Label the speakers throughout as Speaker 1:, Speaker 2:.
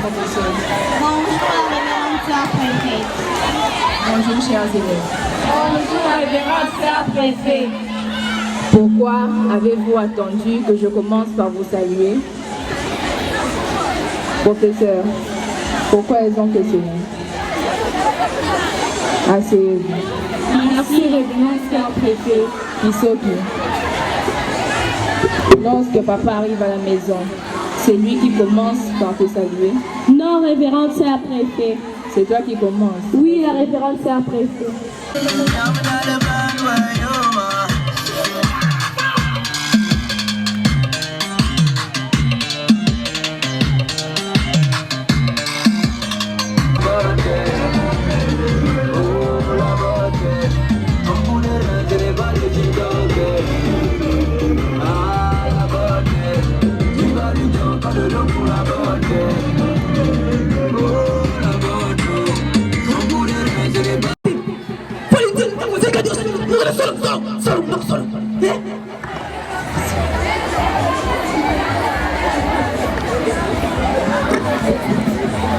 Speaker 1: professeur.
Speaker 2: Bonjour, révérende sœur préfet.
Speaker 1: Bonjour, chers élèves.
Speaker 2: Bonjour, révérende sœur préfet.
Speaker 1: Pourquoi avez-vous attendu que je commence par vous saluer? Professeur, pourquoi elles ont questionné? Asseyez-vous.
Speaker 2: Merci, révérende sœur préfet.
Speaker 1: Isoki. Lorsque papa arrive à la maison, c'est lui qui commence par te saluer?
Speaker 2: Non, révérende sœur préfet.
Speaker 1: C'est toi qui commences?
Speaker 2: Oui, la révérende sœur préfet.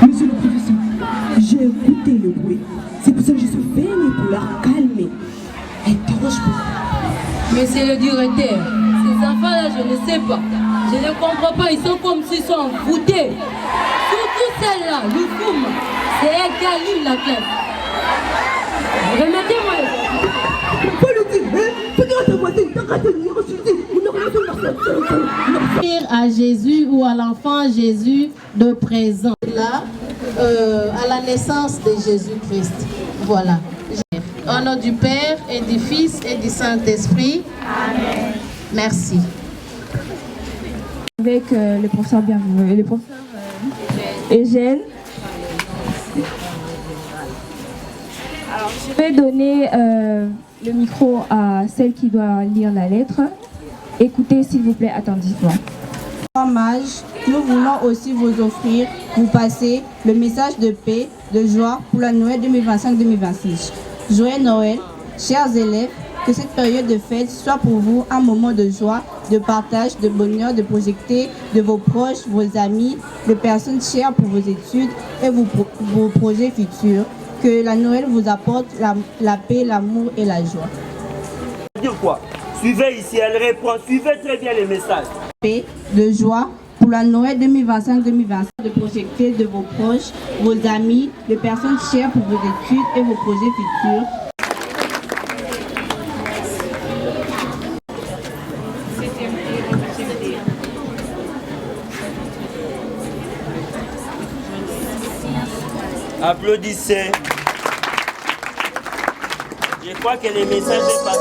Speaker 3: Monsieur le professeur, j'ai écouté le bruit. C'est pour ça que je suis venue pour la calmer. Interroge-moi.
Speaker 4: Monsieur le directeur, ces enfants-là, je ne sais pas. Je ne comprends pas, ils sont comme s'ils sont voûtés. Surtout celle-là, le foum, c'est elle qui allume la classe. Remettez-moi les enfants.
Speaker 3: Faut le dire, hein? Fais ta voisine, t'as qu'à tenir,
Speaker 5: à Jésus ou à l'enfant Jésus de présent, là, à la naissance de Jésus-Christ. Voilà. Au nom du Père et du Fils et du Saint-Esprit. Amen. Merci.
Speaker 6: Avec le professeur Bienvenu et le professeur Eugène. Alors, je vais donner le micro à celle qui doit lire la lettre. Écoutez s'il vous plaît attentivement.
Speaker 7: Hommage, nous voulons aussi vous offrir, vous passer le message de paix, de joie pour la Noël 2025-2026. Joyeux Noël, chers élèves, que cette période de fête soit pour vous un moment de joie, de partage, de bonheur, de projeter de vos proches, vos amis, de personnes chères pour vos études et vos projets futurs. Que la Noël vous apporte la paix, l'amour et la joie.
Speaker 8: Dire quoi? Suivez ici, elle répond. Suivez très bien les messages.
Speaker 7: Paix, de joie pour la Noël 2025-2025, de projeter de vos proches, vos amis, de personnes chères pour vos études et vos projets futurs.
Speaker 8: Applaudissez. Je crois que les messages est passé.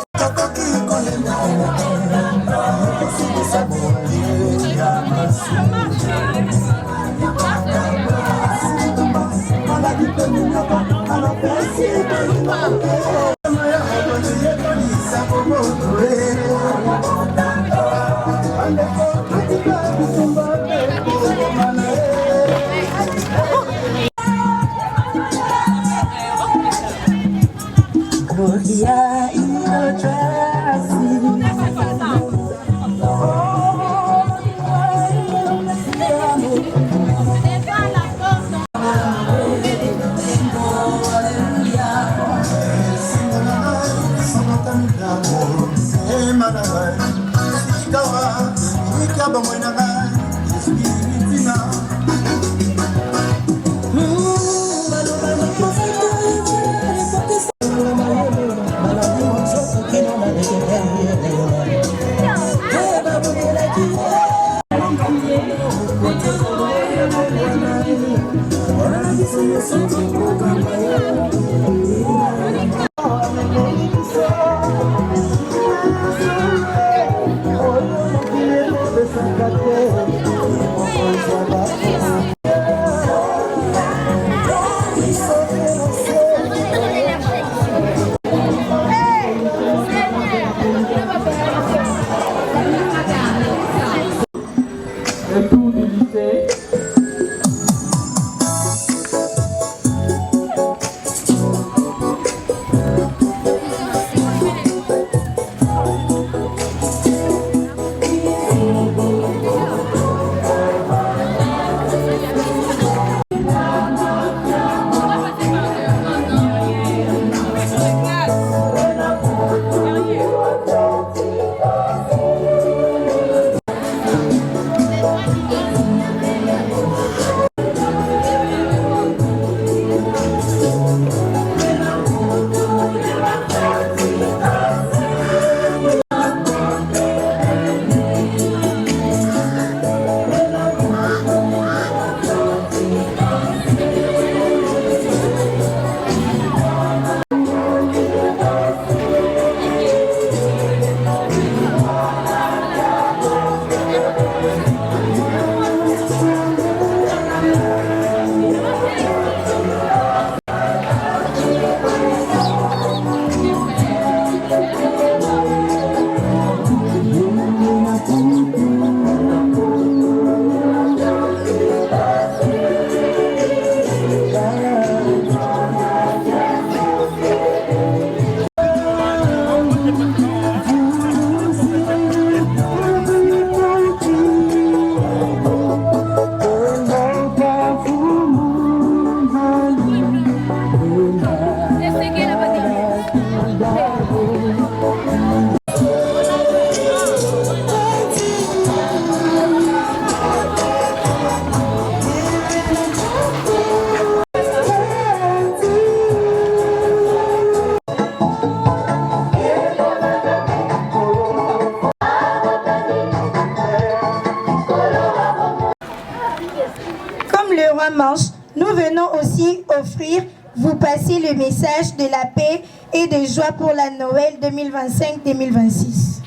Speaker 9: aussi offrir, vous passer le message de la paix et de joie pour la Noël 2025-2026.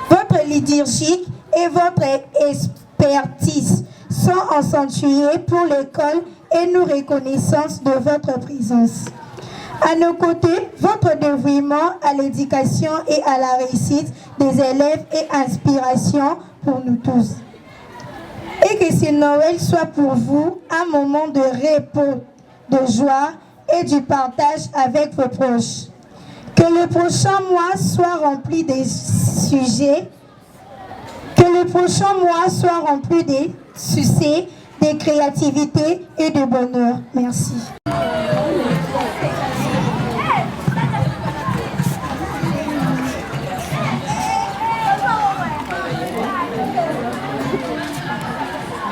Speaker 9: Votre liturgie et votre expertise sont accentuées pour l'école et nous reconnaissons de votre présence. À nos côtés, votre dévouement à l'éducation et à la réussite des élèves est inspiration pour nous tous. Et que ce Noël soit pour vous un moment de repos, de joie et du partage avec vos proches. Que le prochain mois soit rempli de sujets, que le prochain mois soit rempli de succès, de créativité et de bonheur. Merci.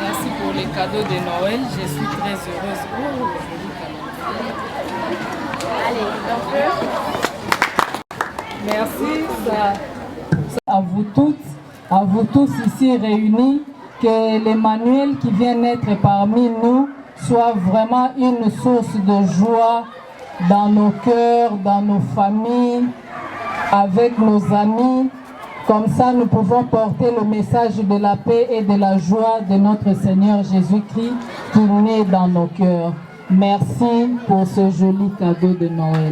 Speaker 10: Merci pour les cadeaux de Noël. Je suis très heureuse. Oh, merci à vous toutes, à vous tous ici réunis, que l'Emmanuel qui vient naître parmi nous soit vraiment une source de joie dans nos cœurs, dans nos familles, avec nos amis. Comme ça, nous pouvons porter le message de la paix et de la joie de notre Seigneur Jésus-Christ qui naît dans nos cœurs. Merci pour ce joli cadeau de Noël.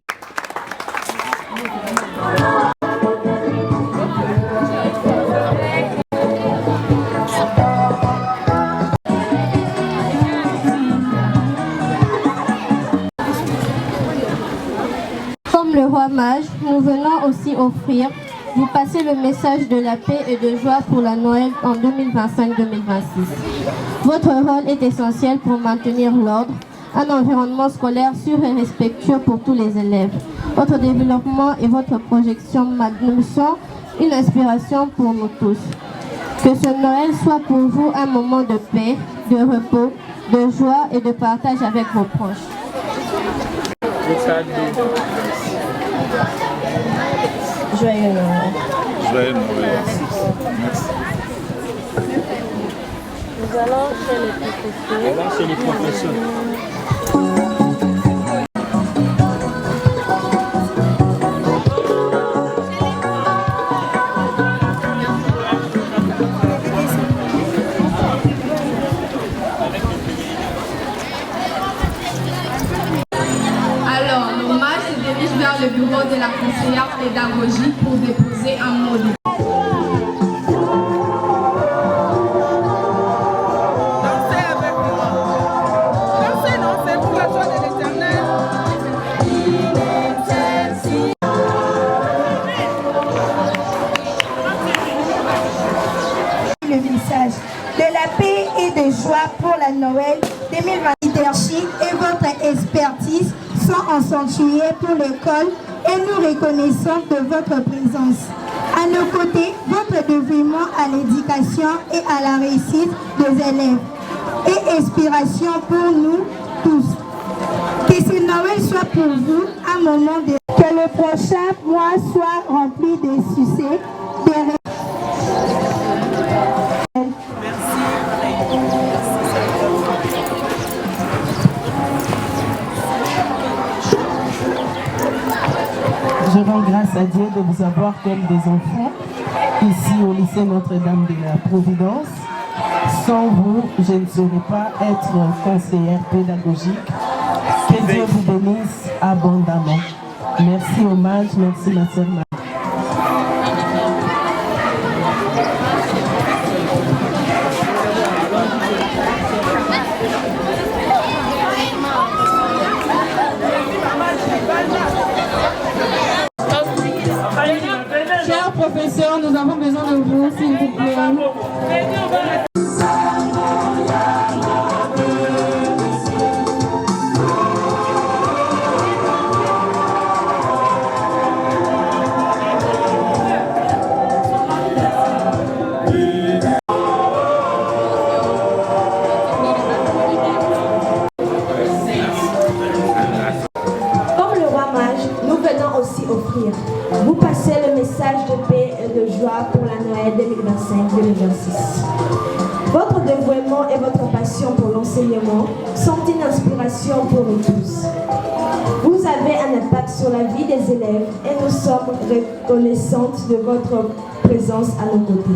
Speaker 11: Comme le roi mage, nous venons aussi offrir, vous passer le message de la paix et de joie pour la Noël en 2025-2026. Votre rôle est essentiel pour maintenir l'ordre, un environnement scolaire sûr et respectueux pour tous les élèves. Votre développement et votre projection nous sont une inspiration pour nous tous. Que ce Noël soit pour vous un moment de paix, de repos, de joie et de partage avec vos proches.
Speaker 9: Joyeux Noël.
Speaker 12: Joyeux Noël. Merci.
Speaker 11: Nous allons chez les professeurs.
Speaker 13: Alors, le match se dirige vers le bureau de la conseillère pédagogique pour déposer un mot de
Speaker 9: le message de la paix et de joie pour la Noël 2020. Leadership et votre expertise sont accentuées pour l'école et nous reconnaissons de votre présence. À nos côtés, votre dévouement à l'éducation et à la réussite des élèves est inspiration pour nous tous. Que ce Noël soit pour vous un moment de... Que le prochain mois soit rempli de succès, de...
Speaker 14: Je rends grâce à Dieu de vous avoir comme des enfants ici au lycée Notre-Dame de la Providence. Sans vous, je ne saurais pas être conseillère pédagogique. Que Dieu vous bénisse abondamment. Merci hommage, merci ma sœur Marie.
Speaker 10: Chers professeurs, nous avons besoin de vous, s'il vous plaît.
Speaker 15: Comme le roi mage, nous venons aussi offrir, vous passez le message de paix et de joie pour la Noël 2025-2026. Votre dévouement et votre passion pour l'enseignement sont une inspiration important pour nous tous. Vous avez un impact sur la vie des élèves et nous sommes reconnaissantes de votre présence à nos côtés.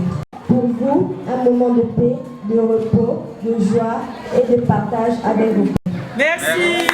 Speaker 15: Pour vous, un moment de paix, de repos, de joie et de partage avec vous.
Speaker 16: Merci.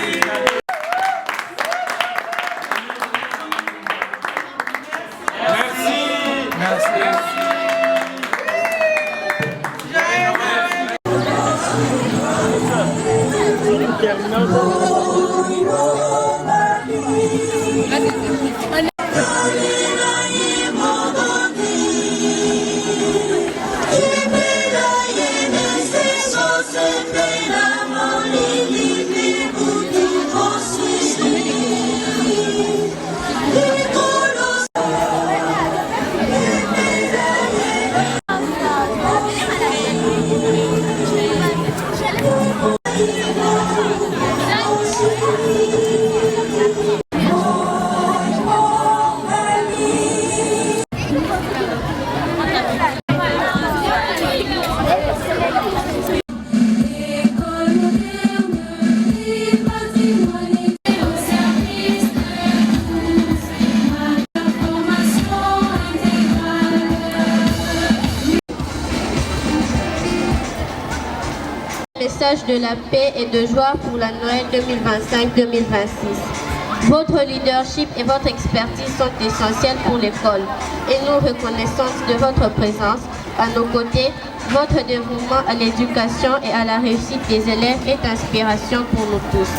Speaker 11: Message de la paix et de joie pour la Noël 2025-2026. Votre leadership et votre expertise sont essentiels pour l'école et nous reconnaissons de votre présence à nos côtés. Votre dévouement à l'éducation et à la réussite des élèves est inspiration pour nous tous.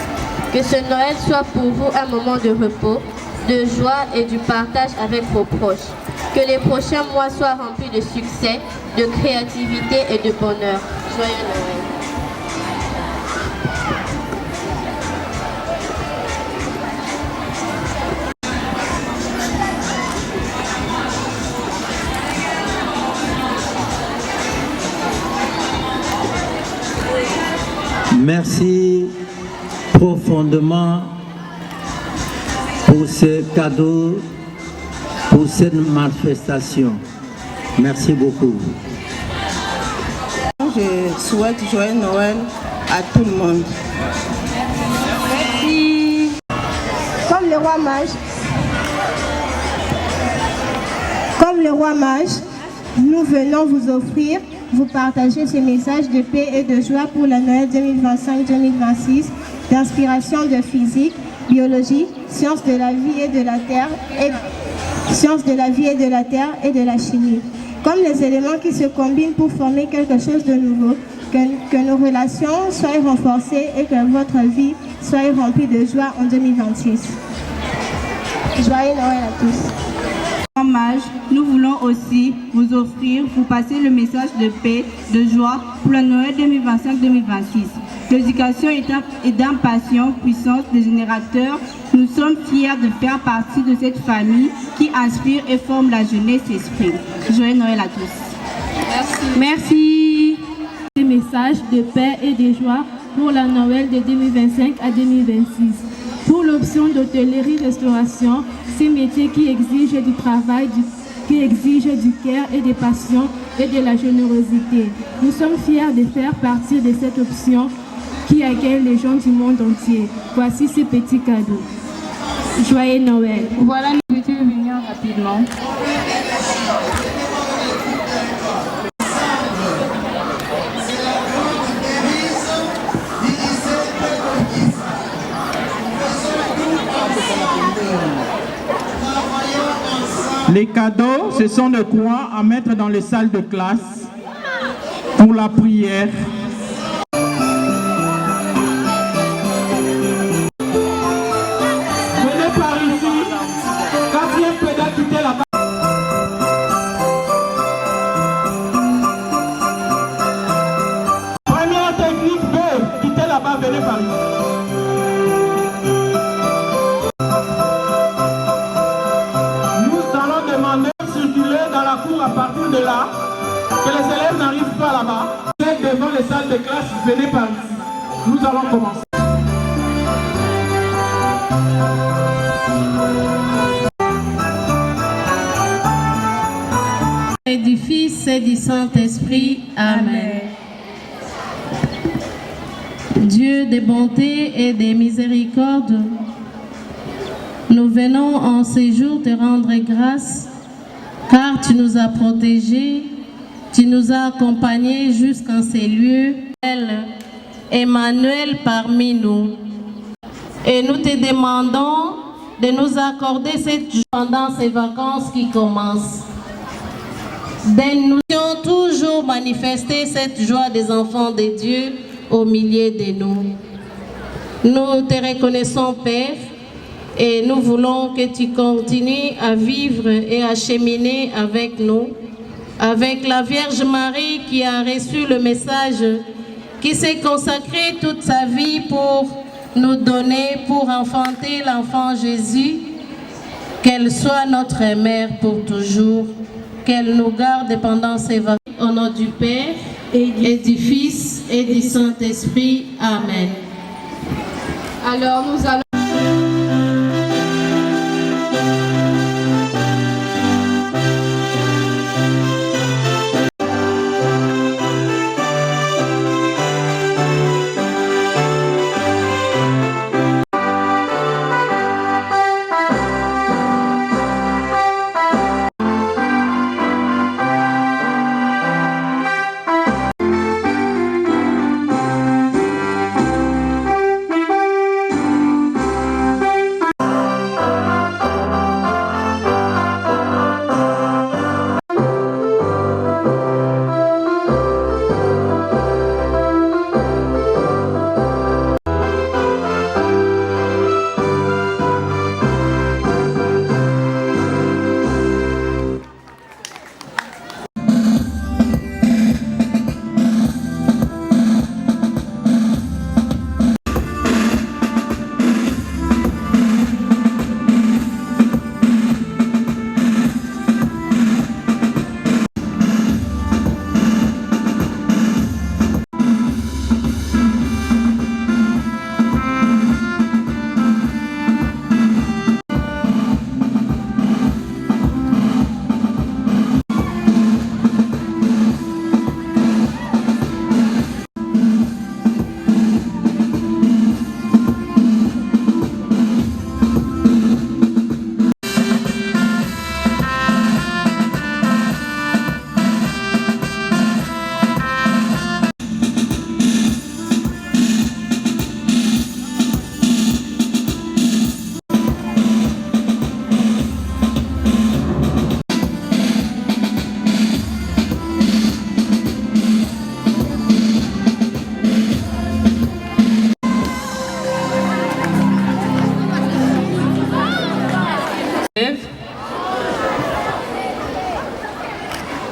Speaker 11: Que ce Noël soit pour vous un moment de repos, de joie et du partage avec vos proches. Que les prochains mois soient remplis de succès, de créativité et de bonheur. Joyeux Noël.
Speaker 17: Merci profondément pour ce cadeau, pour cette manifestation. Merci beaucoup.
Speaker 14: Je souhaite joyeux Noël à tout le monde.
Speaker 7: Merci. Comme le roi mage, nous venons vous offrir, vous partager ce message de paix et de joie pour la Noël 2025-2026, d'inspiration de physique, biologie, sciences de la vie et de la terre, sciences de la vie et de la terre et de la chimie. Comme les éléments qui se combinent pour former quelque chose de nouveau, que nos relations soient renforcées et que votre vie soit remplie de joie en 2026. Joyeux Noël à tous.
Speaker 18: Mage, nous voulons aussi vous offrir, vous passer le message de paix, de joie pour la Noël 2025-2026. L'éducation est d'un passion, puissance des générateurs. Nous sommes fiers de faire partie de cette famille qui inspire et forme la jeunesse esprit. Joyeux Noël à tous. Merci. Merci.
Speaker 2: Des messages de paix et de joie pour la Noël de 2025 à 2026. Pour l'option d'hôtellerie-restauration, ces métiers qui exigent du travail, qui exigent du cœur et des passions et de la générosité. Nous sommes fiers de faire partie de cette option qui accueille les gens du monde entier. Voici ces petits cadeaux. Joyeux Noël.
Speaker 10: Voilà, nous étions venir rapidement.
Speaker 19: Les cadeaux, ce sont des croix à mettre dans les salles de classe pour la prière. Venez par ici, quatrième pédale, quittez la bas. Première technique B, quittez là-bas, venez par ici. À partir de là, que les élèves n'arrivent pas là-bas, vous êtes devant les salles de classe, venez par ici. Nous allons commencer.
Speaker 5: Et du Fils et du Saint-Esprit. Amen. Dieu Dieu des bontés et des miséricordes, nous venons en ces jours te rendre grâce, car tu nous as protégés, tu nous as accompagnés jusqu'en ces lieux. Emmanuel parmi nous. Et nous te demandons de nous accorder cette joie pendant ces vacances qui commencent. Nous avons toujours manifesté cette joie des enfants de Dieu au milieu de nous. Nous te reconnaissons, Père, et nous voulons que tu continues à vivre et à cheminer avec nous, avec la Vierge Marie qui a reçu le message, qui s'est consacrée toute sa vie pour nous donner, pour enfanter l'enfant Jésus, qu'elle soit notre mère pour toujours, qu'elle nous garde pendant ces vacances. Au nom du Père, et du Fils, et du Saint-Esprit. Amen.
Speaker 13: Alors nous allons...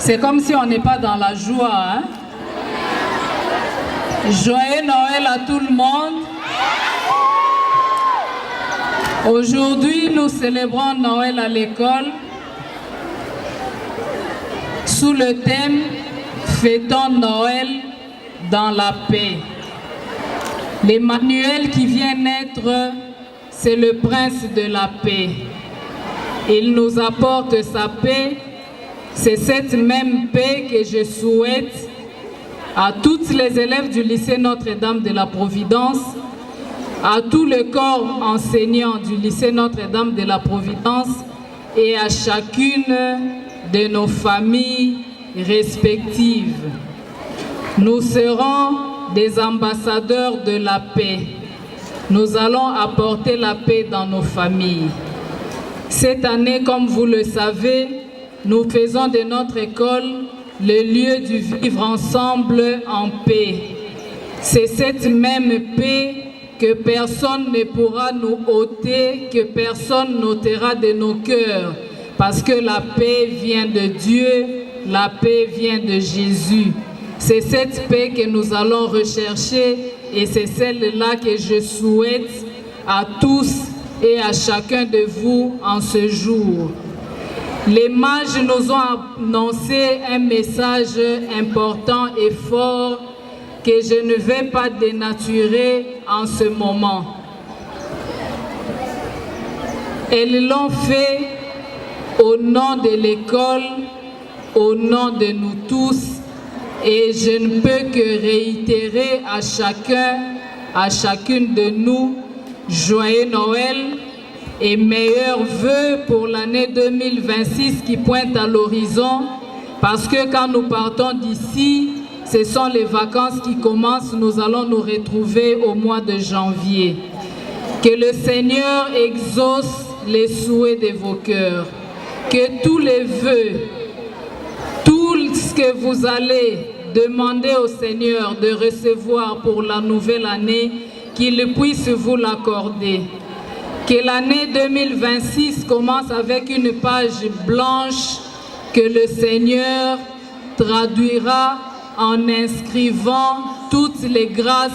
Speaker 10: C'est comme si on n'est pas dans la joie. Hein? Joyeux Noël à tout le monde. Aujourd'hui, nous célébrons Noël à l'école sous le thème « Fêtons Noël dans la paix ». L'Emmanuel qui vient naître, c'est le prince de la paix. Il nous apporte sa paix. C'est cette même paix que je souhaite à toutes les élèves du lycée Notre-Dame de la Providence, à tout le corps enseignant du lycée Notre-Dame de la Providence et à chacune de nos familles respectives. Nous serons des ambassadeurs de la paix. Nous allons apporter la paix dans nos familles. Cette année, comme vous le savez, nous faisons de notre école le lieu du vivre ensemble en paix. C'est cette même paix que personne ne pourra nous ôter, que personne n'ôtera de nos cœurs. Parce que la paix vient de Dieu, la paix vient de Jésus. C'est cette paix que nous allons rechercher et c'est celle-là que je souhaite à tous et à chacun de vous en ce jour. Les mages nous ont annoncé un message important et fort que je ne vais pas dénaturer en ce moment. Elles l'ont fait au nom de l'école, au nom de nous tous, et je ne peux que réitérer à chacun à chacune de nous joyeux Noël et meilleurs vœux pour l'année 2026 qui pointe à l'horizon, parce que quand nous partons d'ici, ce sont les vacances qui commencent, nous allons nous retrouver au mois de janvier. Que le Seigneur exauce les souhaits de vos cœurs, que tous les vœux, tout ce que vous allez demander au Seigneur de recevoir pour la nouvelle année, qu'il puisse vous l'accorder. Que l'année 2026 commence avec une page blanche que le Seigneur traduira en inscrivant toutes les grâces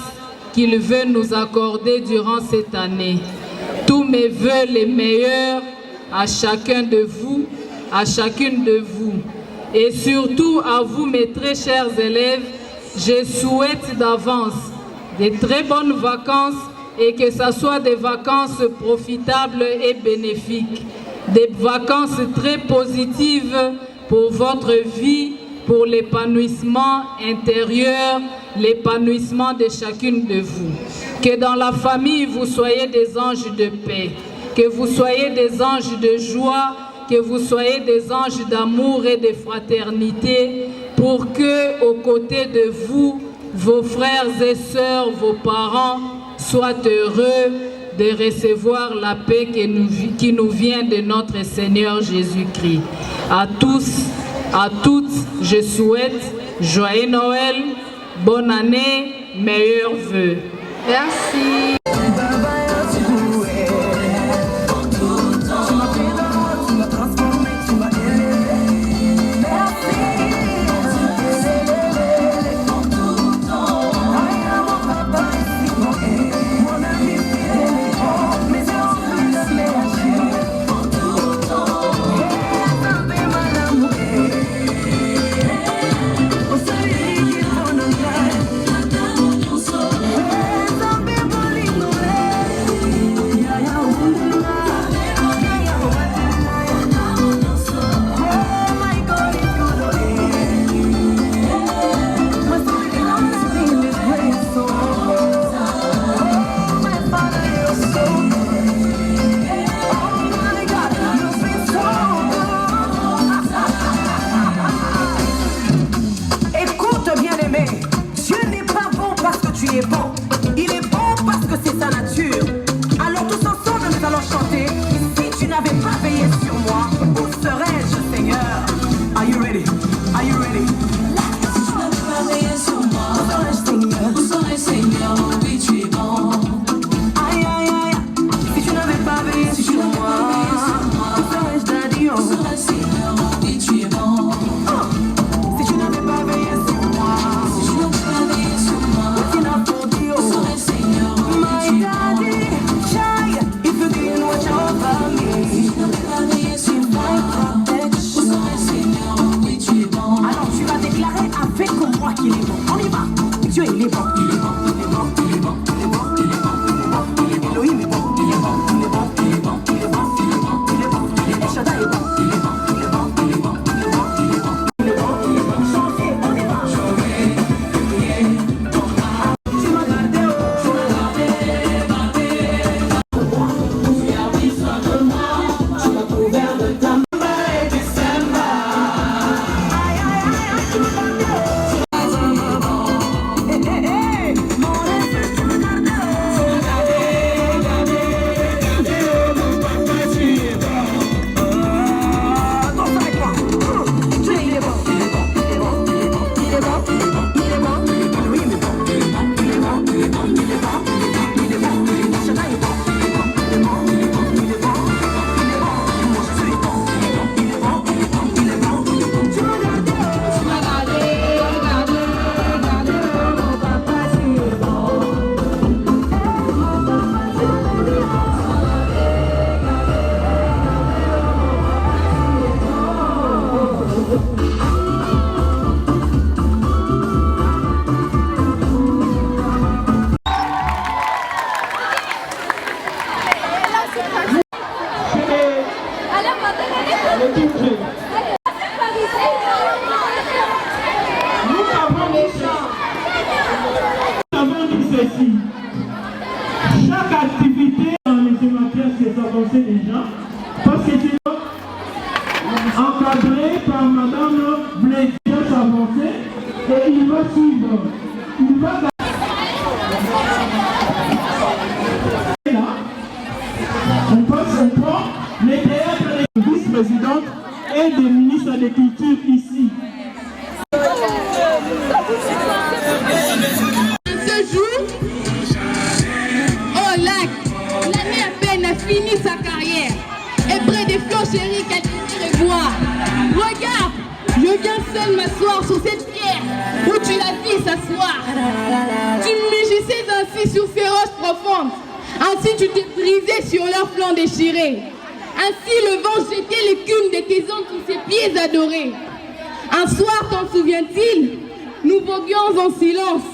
Speaker 10: qu'il veut nous accorder durant cette année. Tous mes vœux les meilleurs à chacun de vous, à chacune de vous. Et surtout à vous, mes très chers élèves, je souhaite d'avance de très bonnes vacances et que ce soit des vacances profitables et bénéfiques. Des vacances très positives pour votre vie, pour l'épanouissement intérieur, l'épanouissement de chacune de vous. Que dans la famille, vous soyez des anges de paix, que vous soyez des anges de joie, que vous soyez des anges d'amour et de fraternité, pour que, aux côtés de vous, vos frères et sœurs, vos parents soient heureux de recevoir la paix qui nous vient de notre Seigneur Jésus-Christ. À tous, à toutes, je souhaite joyeux Noël, bonne année, meilleurs vœux. Merci.
Speaker 19: parce que c'est encadré par Madame Blé qui va s'avancer et il va suivre. Il va là. On prend les théâtres des vice-présidentes et des ministres de culture ici.
Speaker 16: Ce jour, au lac, l'année à peine a fini sa carrière. Et près des flots chéris qu'elle désirait voir. Regarde, je viens seul m'asseoir sur cette pierre où tu l'as vu s'asseoir. Tu mugissais ainsi sur ces roches profondes. Ainsi tu t'es brisé sur leurs flancs déchirés. Ainsi le vent jetait l'écume de tes ongles sur ses pieds adorés. Un soir, t'en souviens-t-il, nous voguions en silence.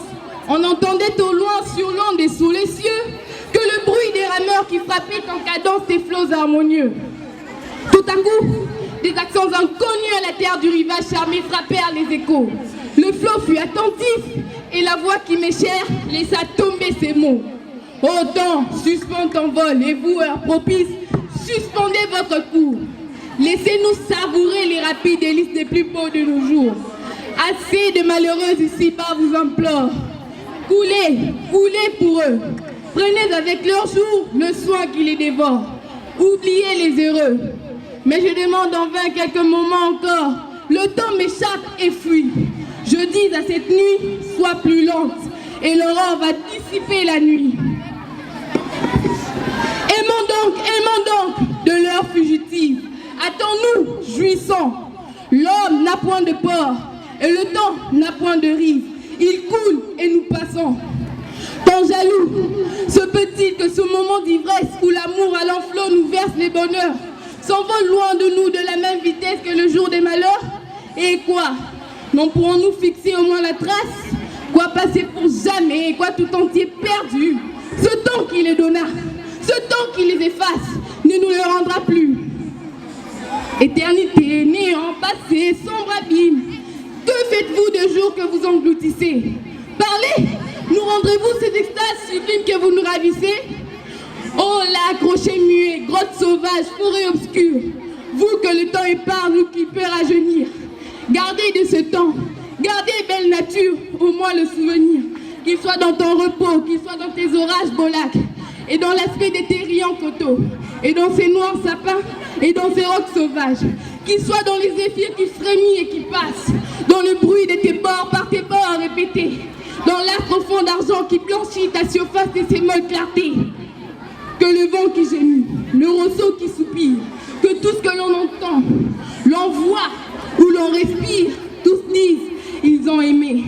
Speaker 16: On entendait au loin sur l'onde et sous les cieux que le bruit des rameurs qui frappaient en cadence tes flots harmonieux. Tout à coup, des accents inconnus à la terre du rivage charmé frappèrent les échos. Le flot fut attentif et la voix qui m'est chère laissa tomber ces mots. Ô temps, suspends ton vol et vous, heure propice, suspendez votre cours. Laissez-nous savourer les rapides délices des plus beaux de nos jours. Assez de malheureuses ici-bas vous implore. Coulez, coulez pour eux. Prenez avec leur jour le soin qui les dévore. Oubliez les heureux. Mais je demande en vain quelques moments encore. Le temps m'échappe et fuit. Je dis à cette nuit, sois plus lente, et l'aurore va dissiper la nuit. Aimons donc de l'heure fugitive. Attends-nous, jouissons. L'homme n'a point de port, et le temps n'a point de rive. Il coule et nous passons. Tant jaloux, se peut-il que ce moment d'ivresse où l'amour à l'enflot nous verse les bonheurs s'envole loin de nous de la même vitesse que le jour des malheurs? Et quoi? N'en pourrons-nous fixer au moins la trace? Quoi passer pour jamais et quoi tout entier perdu? Ce temps qui les donna, ce temps qui les efface, ne nous le rendra plus. Éternité, néant, passé, sombre abîme, que faites-vous de jours que vous engloutissez? Parlez, nous rendrez-vous ces extases sublimes que vous nous ravissez? Oh lac, rocher muet, grotte sauvage, forêt obscure, vous que le temps épargne ou qui peut rajeunir, gardez de ce temps, gardez belle nature, au moins le souvenir, qu'il soit dans ton repos, qu'il soit dans tes orages beaux lacs, et dans l'aspect de tes riants coteaux, et dans ces noirs sapins, et dans ces rocs sauvages, qu'il soit dans les zéphyrs qui frémissent et qui passent, dans le bruit de tes bords par tes bords répétés, dans l'air profond d'argent qui blanchit ta surface et ses molles clartés. Que le vent qui gémit, le rosseau qui soupire, que tout ce que l'on entend, l'on voit ou l'on respire, tous disent, ils ont aimé.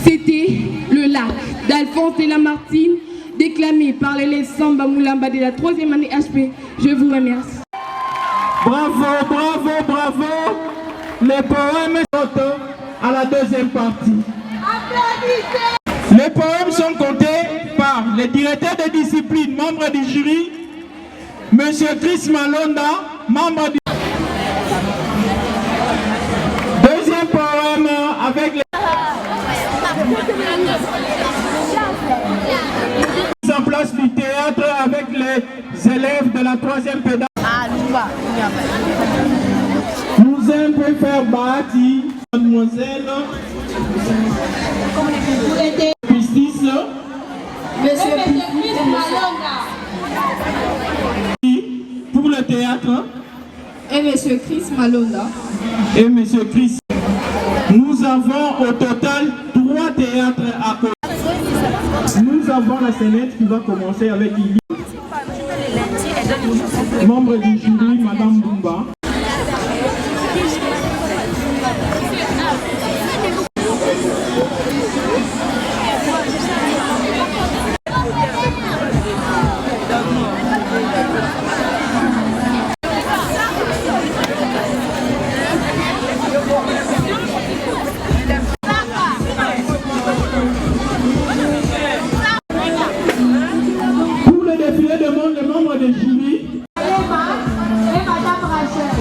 Speaker 16: C'était le lac d'Alphonse et Lamartine, déclamé par l'élève Samba Moulamba de la 3e année HP. Je vous remercie.
Speaker 19: Bravo, bravo, bravo. Les poèmes sont à la deuxième partie. Les poèmes sont comptés par le directeur de discipline, membre du jury, M. Chris Malonda, membre du... Deuxième poème avec les... Mise en place du théâtre avec les élèves de la 3e pédale. Nous aimons faire bâti, mademoiselle. Justice.
Speaker 16: Monsieur
Speaker 19: pour le théâtre.
Speaker 16: Et Monsieur Chris Malonda.
Speaker 19: Et Monsieur Chris. Nous avons au total 3 théâtres à côté. Nous avons la scénette qui va commencer avec Lily. Membre du jury, Madame Bumba. Pour le défilé demande le membre du jury.
Speaker 16: Et Madame Rachel.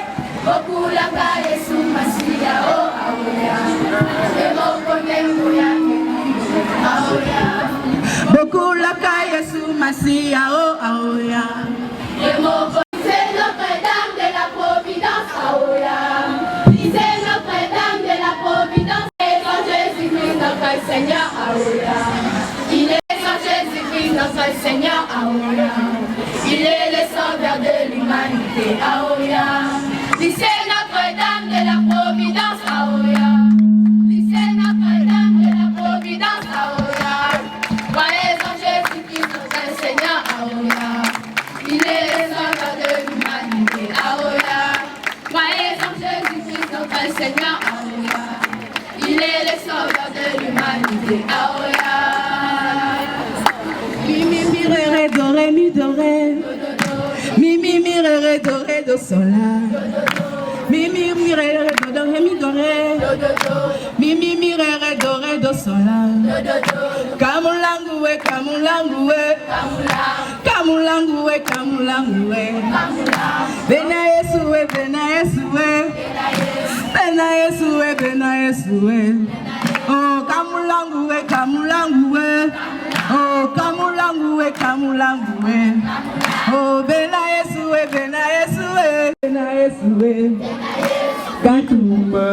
Speaker 18: Beaucoup la caille sous ma scie, aoya.
Speaker 20: C'est Notre-Dame de la Providence, aoya. C'est Notre-Dame de la Providence, et son Jésus-Christ notre Seigneur, aoya. Il est son Jésus-Christ notre Seigneur, aoya. Il est le sauveur de l'humanité, aoya. C'est Notre-Dame de la Providence, aoya. C'est Notre-Dame de la Providence, aoya. Voyez son Jésus-Christ notre Seigneur, aoya. Il est le sauveur de l'humanité, aoya. Voyez son Jésus-Christ notre Seigneur, aoya. Il est le sauveur de l'humanité, aoya.
Speaker 18: Mimi mi ré do ré mi do ré. Mimi mi ré do ré do sol la. Mimi mi ré do ré mi do ré. Mimi mi ré do sol la. Kamulangu we kamulangu we. Kamulangu we kamulangu we. Bena Yesu we bena Yesu we. Bena Yesu we bena Yesu we. Oh kamulangu we kamulangu we. Oh kamulangu we kamulangu we. Oh bena Yesu we bena Yesu we. Bena Yesu we. Gatumba.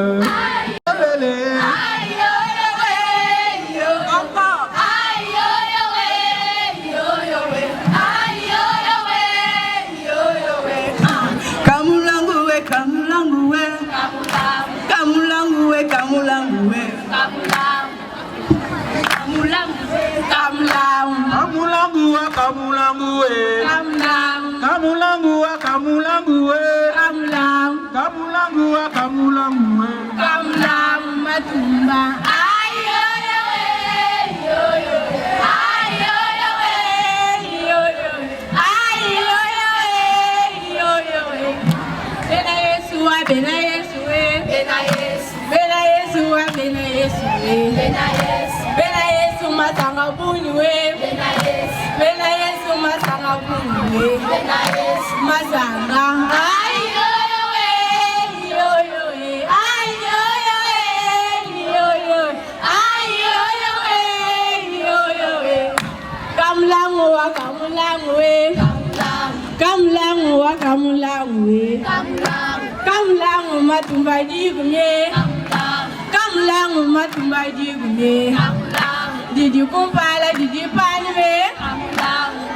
Speaker 18: Did you compile? Did you pan me?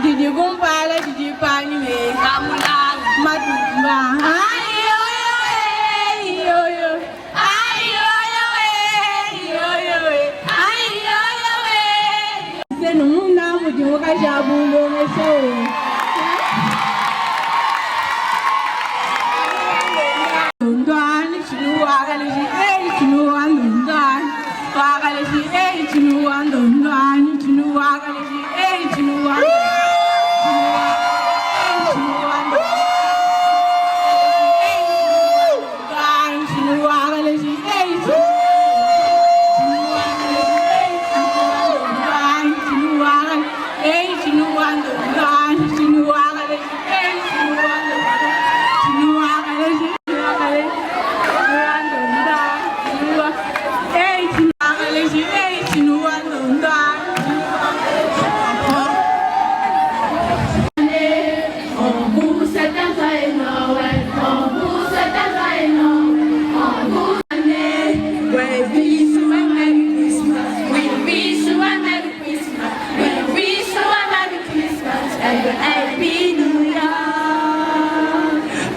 Speaker 18: Did you compile? Did you pan me? Matumba.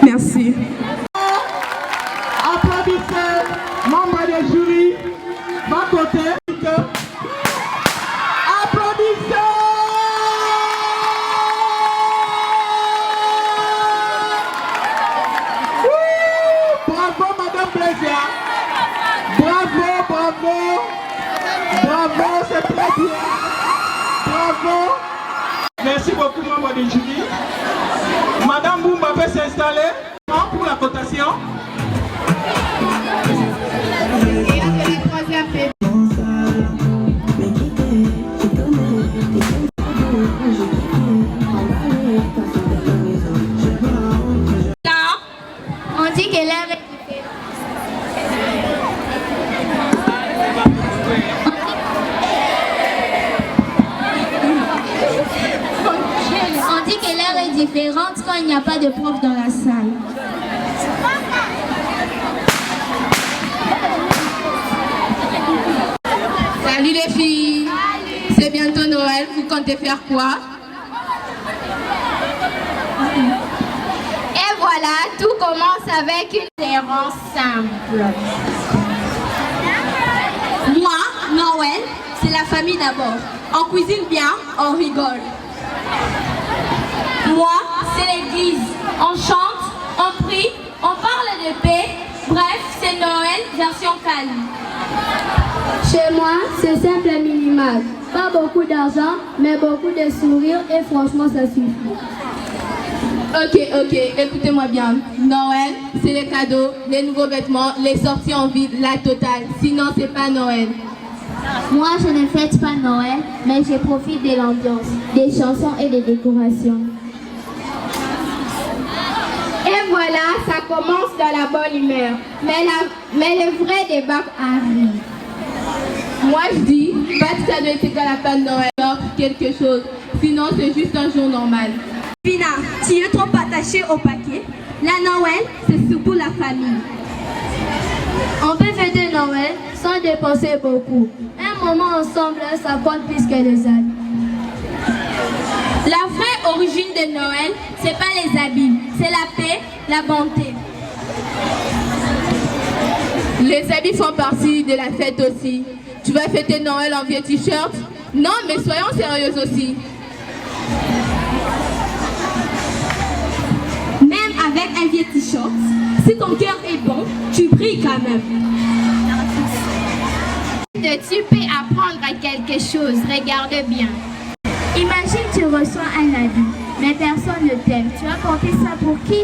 Speaker 18: Merci.
Speaker 19: Applaudissez, membres du jury, ma côté. Applaudissez. Bravo, Madame Plaisir. Bravo, bravo. Bravo, c'est très bien. Bravo. Merci beaucoup, membres du jury. Madame Boumba peut s'installer pour la cotation.
Speaker 20: On dit qu'elle est
Speaker 21: différente quand il n'y a pas de prof dans la salle.
Speaker 13: Salut les filles. C'est bientôt Noël, vous comptez faire quoi?
Speaker 20: Et voilà, tout commence avec une errance simple.
Speaker 21: Moi, Noël, c'est la famille d'abord. On cuisine bien, on rigole. Moi, c'est l'église. On chante, on prie, on parle de paix. Bref, c'est Noël version calme.
Speaker 11: Chez moi, c'est simple et minimal. Pas beaucoup d'argent, mais beaucoup de sourires et franchement, ça suffit.
Speaker 13: Ok, écoutez-moi bien. Noël, c'est les cadeaux, les nouveaux vêtements, les sorties en ville, la totale. Sinon, c'est pas Noël.
Speaker 11: Moi, je ne fête pas Noël, mais je profite de l'ambiance, des chansons et des décorations.
Speaker 20: Et voilà, ça commence dans la bonne humeur. Mais le vrai débat arrive.
Speaker 13: Moi, je dis, pas de cadeau est égal à pas de Noël. Alors, quelque chose. Sinon, c'est juste un jour normal.
Speaker 21: Pina, tu es trop attachée au paquet. La Noël, c'est surtout la famille.
Speaker 11: On peut fêter Noël sans dépenser beaucoup. Un moment ensemble, ça compte plus que les années.
Speaker 21: La vraie origine de Noël, c'est pas les habits, c'est la paix, la bonté.
Speaker 13: Les habits font partie de la fête aussi. Tu vas fêter Noël en vieux t-shirt? Non, mais soyons sérieuses aussi.
Speaker 21: Même avec un vieux t-shirt, si ton cœur est bon, tu brilles quand même.
Speaker 20: Tu peux apprendre à quelque chose, regarde bien.
Speaker 11: Imagine tu reçois un habit, mais personne ne t'aime. Tu vas porter ça pour qui?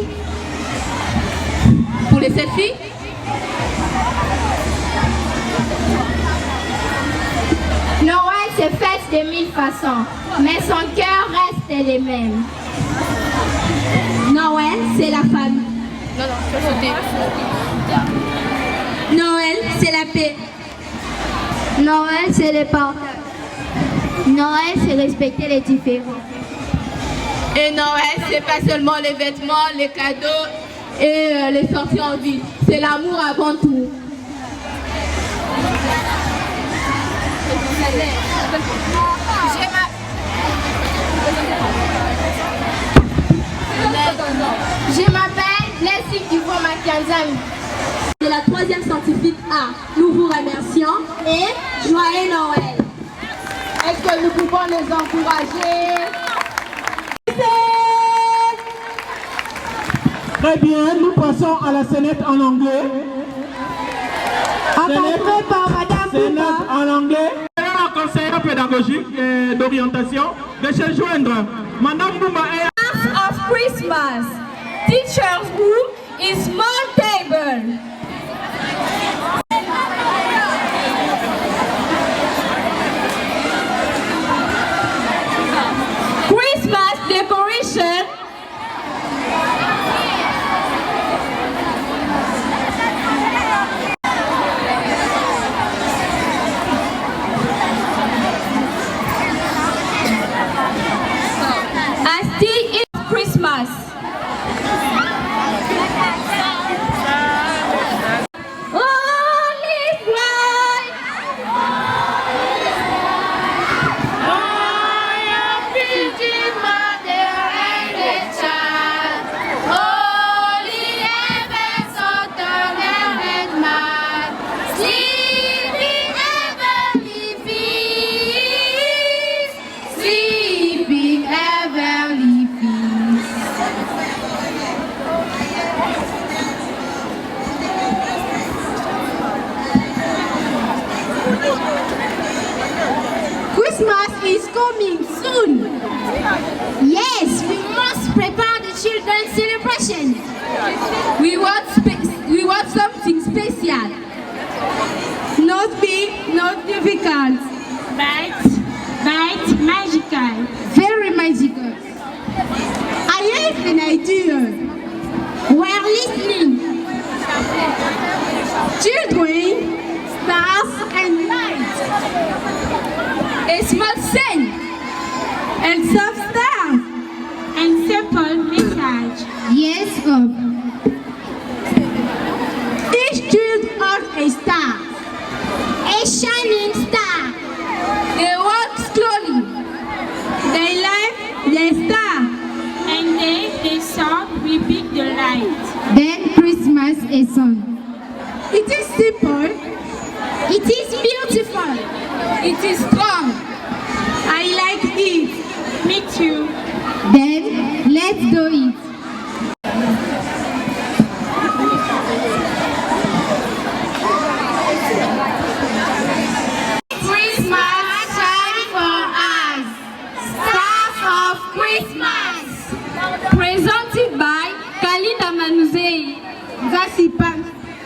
Speaker 13: Pour les selfies?
Speaker 20: Noël se fête de 1000 façons, mais son cœur reste le même.
Speaker 21: Noël, c'est la famille.
Speaker 13: Non, je vais sauter.
Speaker 21: Noël, c'est la paix.
Speaker 11: Noël, c'est le partage. Noël, c'est respecter les différents.
Speaker 13: Et Noël, c'est pas seulement les vêtements, les cadeaux et les sorties en ville. C'est l'amour avant tout.
Speaker 20: Je m'appelle Leslie Duvon Makianzami.
Speaker 21: C'est la 3e scientifique A. Nous vous remercions et joyeux Noël.
Speaker 13: Est-ce que nous pouvons les encourager?
Speaker 19: Très bien, nous passons à la scénette en anglais.
Speaker 20: Encadré par Madame
Speaker 19: Scénette en anglais. La conseillère pédagogique et d'orientation de se joindre. Madame Boumba est
Speaker 16: of Christmas. Teacher's room is small table. Christmas decoration. Asti is Christmas.
Speaker 20: Christmas is coming soon. Yes, we must prepare the children's celebration.
Speaker 16: We want something special.
Speaker 18: Not big, not difficult.
Speaker 20: But magical.
Speaker 18: Very magical. I have an idea.
Speaker 20: We're listening.
Speaker 18: Children, stars and lights.
Speaker 16: A small scene.
Speaker 18: And some stars.
Speaker 20: And some
Speaker 1: simple message.
Speaker 4: Yes, Rob.
Speaker 1: Each child has a star.
Speaker 4: A shining star.
Speaker 1: They walk slowly. They light the star. And then the sun will be the light.
Speaker 4: Then Christmas is on.
Speaker 1: It is simple.
Speaker 4: It is beautiful.
Speaker 1: It is strong. I like it. Me too.
Speaker 4: Then let's do it.
Speaker 1: Christmas shine for us. Stars of Christmas. Presented by Kalida Manuzei. Zasipa.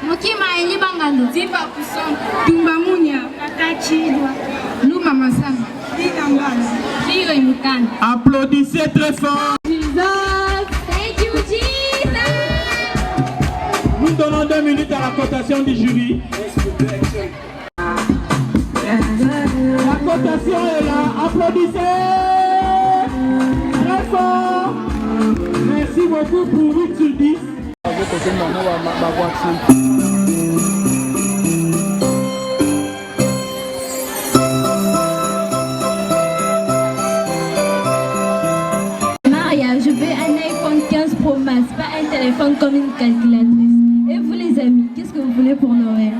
Speaker 1: Mokima Elibangando. Timba Kusong. Tumba Munya. Kakachidwa. Luma Masang.
Speaker 19: Applaudissez très fort.
Speaker 1: Jesus. Thank you, Jesus.
Speaker 19: Nous donnons 2 minutes à la cotation du jury. La cotation est là. Applaudissez très fort. Merci beaucoup pour 8 sur 10.
Speaker 1: Je veux un iPhone 15 Pro Max, pas un téléphone comme une calculatrice. Et vous les amis, qu'est-ce que vous voulez pour Noël?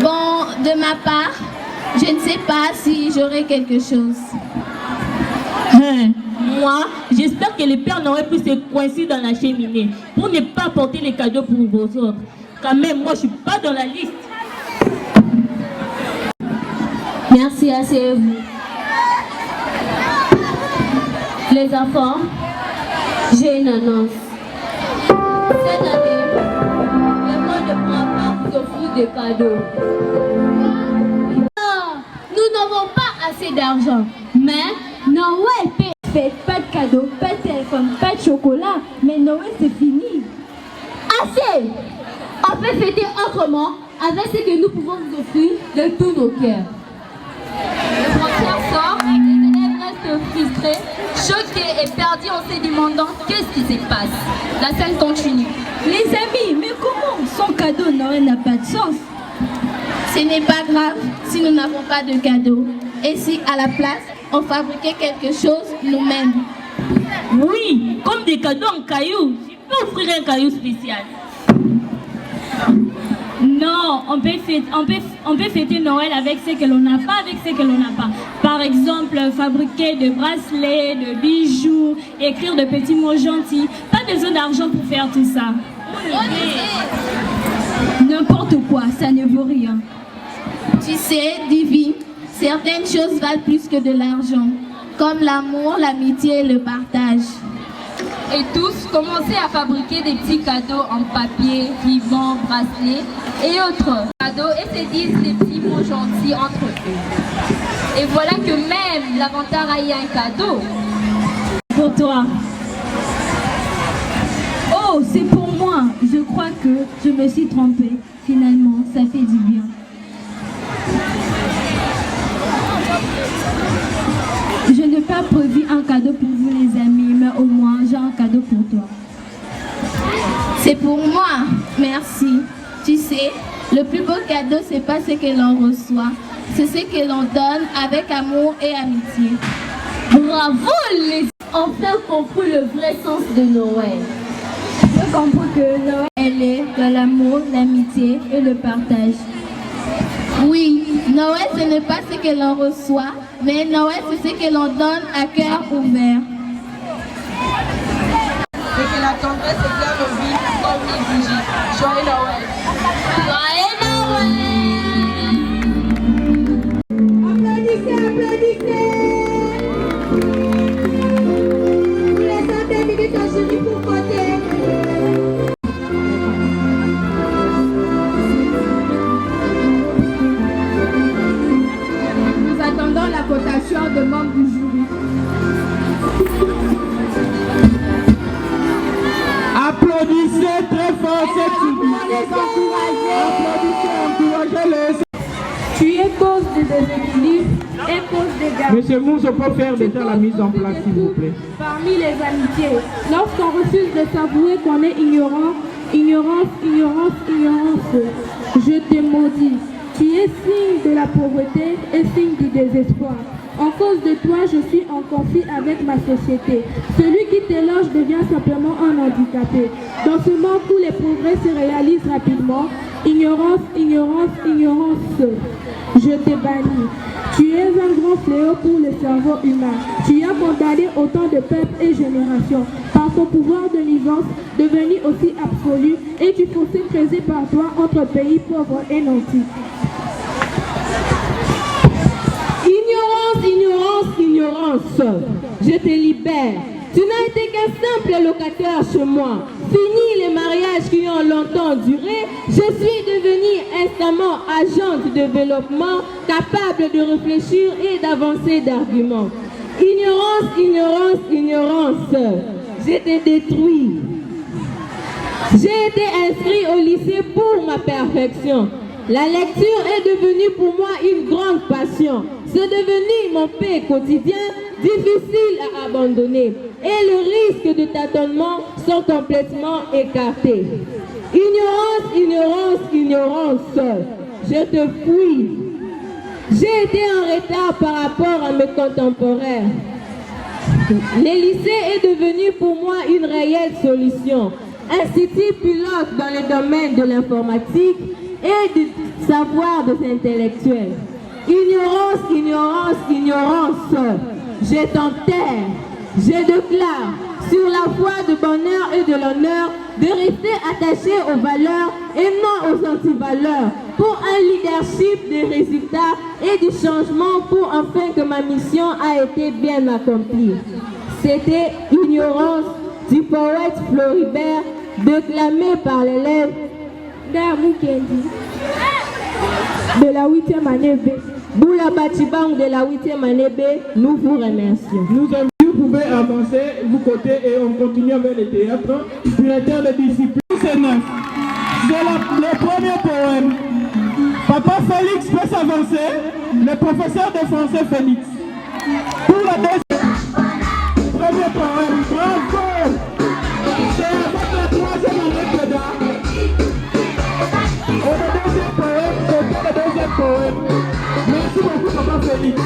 Speaker 13: Bon, de ma part, je ne sais pas si j'aurai quelque chose.
Speaker 22: Moi, j'espère que le Père Noël puisse se coincer dans la cheminée pour ne pas porter les cadeaux pour vos autres. Quand même, moi, je ne suis pas dans la liste.
Speaker 13: Merci, asseyez-vous. Les enfants, j'ai une annonce. Cette année, le monde ne pourra pas vous offrir de cadeaux. Nous n'avons pas assez d'argent, mais Noël paye.
Speaker 1: Faites pas de cadeaux, pas de téléphone, pas de chocolat, mais Noël c'est fini.
Speaker 13: Assez! On peut fêter autrement avec ce que nous pouvons vous offrir de tous nos cœurs.
Speaker 23: Le concert sort, les élèves restent frustrés, choqués et perdus en se demandant qu'est-ce qui se passe. La scène continue.
Speaker 1: Les amis, mais comment? Son cadeau Noël n'a pas de sens.
Speaker 13: Ce n'est pas grave si nous n'avons pas de cadeau. Et si à la place, on fabriquait quelque chose nous-mêmes.
Speaker 22: Oui, comme des cadeaux en cailloux. Je peux offrir un caillou spécial.
Speaker 2: Non, on peut fêter Noël avec ce que l'on n'a pas, avec ce que l'on n'a pas. Par exemple, fabriquer de bracelets, de bijoux, écrire de petits mots gentils. Pas besoin d'argent pour faire tout ça.
Speaker 1: N'importe quoi, ça ne vaut rien.
Speaker 13: Tu sais, Divine, certaines choses valent plus que de l'argent, comme l'amour, l'amitié et le partage.
Speaker 23: Et tous commencez à fabriquer des petits cadeaux en papier, rubans, bracelets et autres cadeaux et se disent des petits mots gentils entre eux. Et voilà que même l'Avantar a eu un cadeau.
Speaker 2: Pour toi.
Speaker 1: Oh, c'est pour moi. Je crois que je me suis trompée. Finalement, ça fait du bien. Je n'ai pas prévu un cadeau pour vous les amis, mais au moins j'ai un cadeau pour toi.
Speaker 13: C'est pour moi, merci. Tu sais, le plus beau cadeau, c'est pas ce que l'on reçoit, c'est ce que l'on donne avec amour et amitié.
Speaker 22: Bravo les enfants compris le vrai sens de Noël.
Speaker 1: Je comprends que Noël elle est dans l'amour, l'amitié et le partage.
Speaker 13: Oui, Noël ce n'est pas ce que l'on reçoit, mais Noël c'est ce que l'on donne à cœur ouvert.
Speaker 24: Et que la tendresse éclaire nos vies comme une bougie. Joyeux Noël!
Speaker 22: Joyeux Noël!
Speaker 1: Applaudissez, applaudissez! Vous laissez 2 minutes en jury pour voter. Nous attendons la cotation de membres du jury.
Speaker 19: Applaudissez très fort cette jury. Applaudissez, encouragez-les.
Speaker 1: Tu es cause de déséquilibre et
Speaker 2: et cause des guerres.
Speaker 19: Monsieur Mousse, on peut faire déjà la mise en place, s'il vous plaît.
Speaker 2: Parmi les amitiés, lorsqu'on refuse de s'avouer qu'on est ignorant, ignorance, je te maudis. Tu es signe de la pauvreté et signe du désespoir. En cause de toi, je suis en conflit avec ma société. Celui qui t'éloge devient simplement un handicapé. Dans ce monde où les progrès se réalisent rapidement, ignorance, je te bannis. Tu es un grand fléau pour le cerveau humain. Tu as condamné autant de peuples et générations. Par ton pouvoir de nuisance, devenu aussi absolu, et tu fossé creusé par toi entre pays pauvres et nantis. Ignorance, je te libère. Tu n'as été qu'un simple locataire chez moi. Fini les mariages qui ont longtemps duré. Je suis devenue instamment agent de développement, capable de réfléchir et d'avancer d'arguments. Ignorance, je t'ai détruit. J'ai été inscrit au lycée pour ma perfection. La lecture est devenue pour moi une grande passion. C'est devenu mon pain quotidien, difficile à abandonner. Et le risque de tâtonnement sont complètement écartés. Ignorance, je te fuis. J'ai été en retard par rapport à mes contemporains. Les lycées est devenu pour moi une réelle solution. Institut pilote dans le domaine de l'informatique et du savoir des intellectuels. Ignorance, je t'enterre, je déclare sur la foi du bonheur et de l'honneur de rester attaché aux valeurs et non aux antivaleurs pour un leadership des résultats et du changement pour enfin que ma mission a été bien accomplie. C'était Ignorance du poète Floribert, déclamé par l'élève Mukendi de la 8e année B. Boula Batibang de la 8e année B, nous vous remercions.
Speaker 19: Vous pouvez avancer, vous côté et on continue avec le théâtre. Directeur de discipline, c'est 9. C'est le premier poème. Papa Félix peut s'avancer. Le professeur de français Félix. Pour la deuxième. Premier poème, bravo. C'est avec la 3e année Péda. Et le deuxième poème, c'est le deuxième poème. Merci beaucoup, Papa Félix.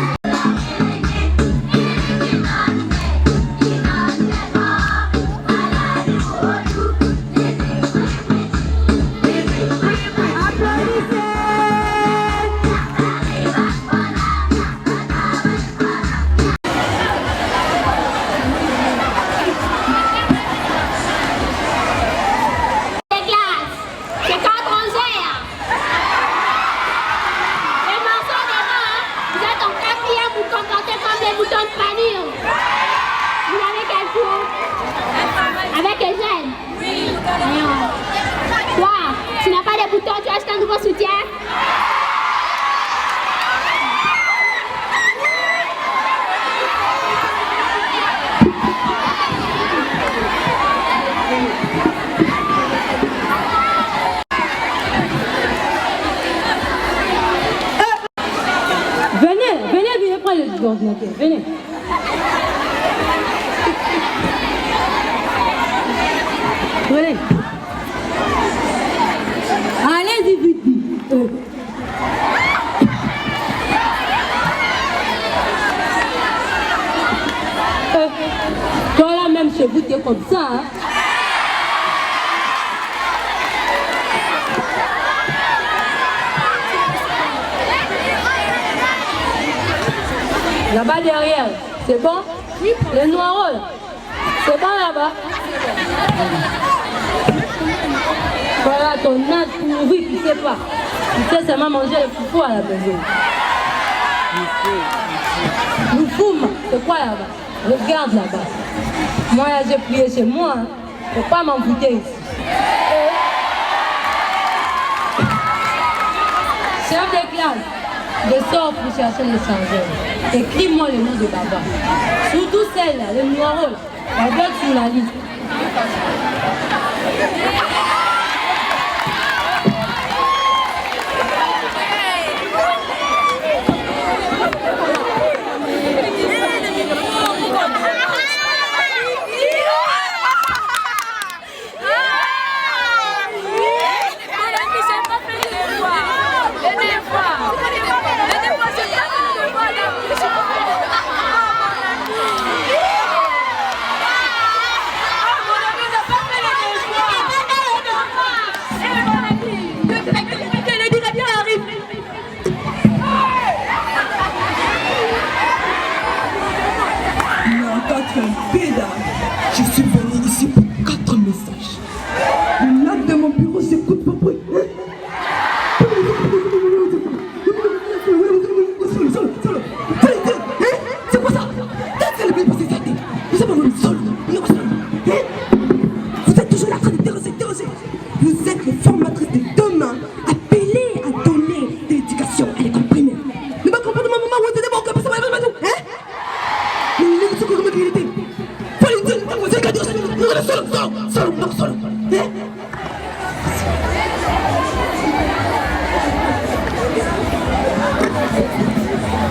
Speaker 21: Avec Eugène? Oui. Toi, tu n'as pas de boutons, tu as acheté un nouveau soutien?
Speaker 3: Venez prendre l'ordinateur, venez. Prenez. Allez-y vite. Toi là même chez vous, t'es comme ça. Hein? Là-bas derrière, c'est bon? Oui. Le noiro là, c'est bon là-bas? Voilà ton âge pourri, tu sais pas. Tu sais seulement manger le foufou à la maison. Nous fume, c'est quoi là-bas? Regarde là-bas. Moi là j'ai prié chez moi, hein. Faut pas m'embouter ici. Chef de classe, je sors pour chercher les changeurs. Écris-moi le nom de Baba. Surtout celle-là, le numéro là. Elle doit être sur la liste.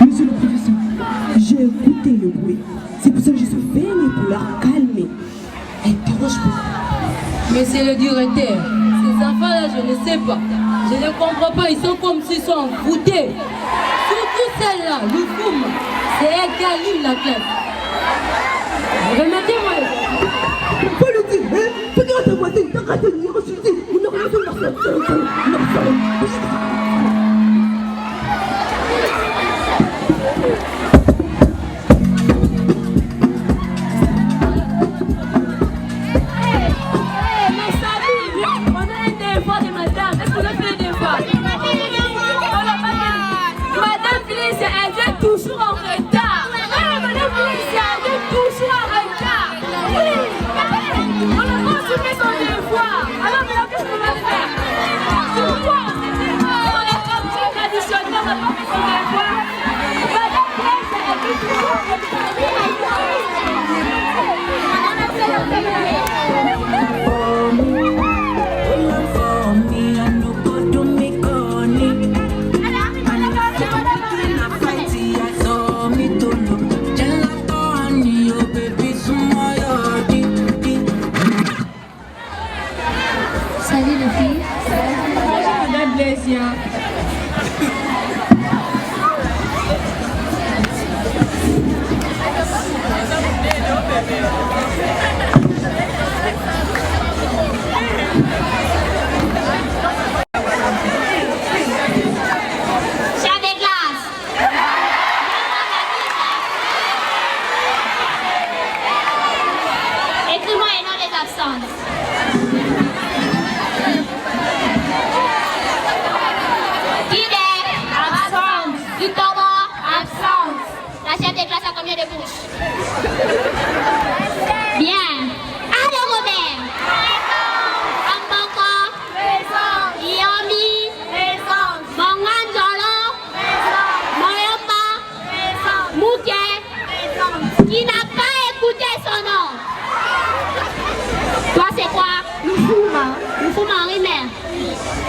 Speaker 6: Monsieur le professeur, j'ai écouté le bruit. C'est pour ça que je suis venue pour leur calmer. Interroge-moi.
Speaker 3: Monsieur le directeur, ces enfants-là, je ne sais pas. Je ne comprends pas, ils sont comme s'ils sont envoûtés. Surtout celle-là, le foum. C'est elle qui allume la classe. Remettez-moi les enfants.
Speaker 6: Faut le dire, hein? Fais grâce à moi, t'as raté une opportunité. On n'a rien fait de leur
Speaker 20: toujours en retard. Madame Félicia, elle est toujours en retard. Oui. On a consumé son devoir. Alors maintenant, qu'est-ce qu'on va faire? Pourquoi? On est comme si traditionnellement, on n'a pas fait son devoir. Madame Félicia, elle est toujours en
Speaker 13: Salut les filles.
Speaker 20: Madame Blaisia.
Speaker 13: Chef de classe. Écris-moi les noms des absences. La chef de classe a combien de bouches? Bien. Allô Robert. Amboko. Yomi. Monganjolo. Moyomba. Mouké. Qui n'a pas écouté son nom? Toi c'est quoi? Nufuma Henri Mère.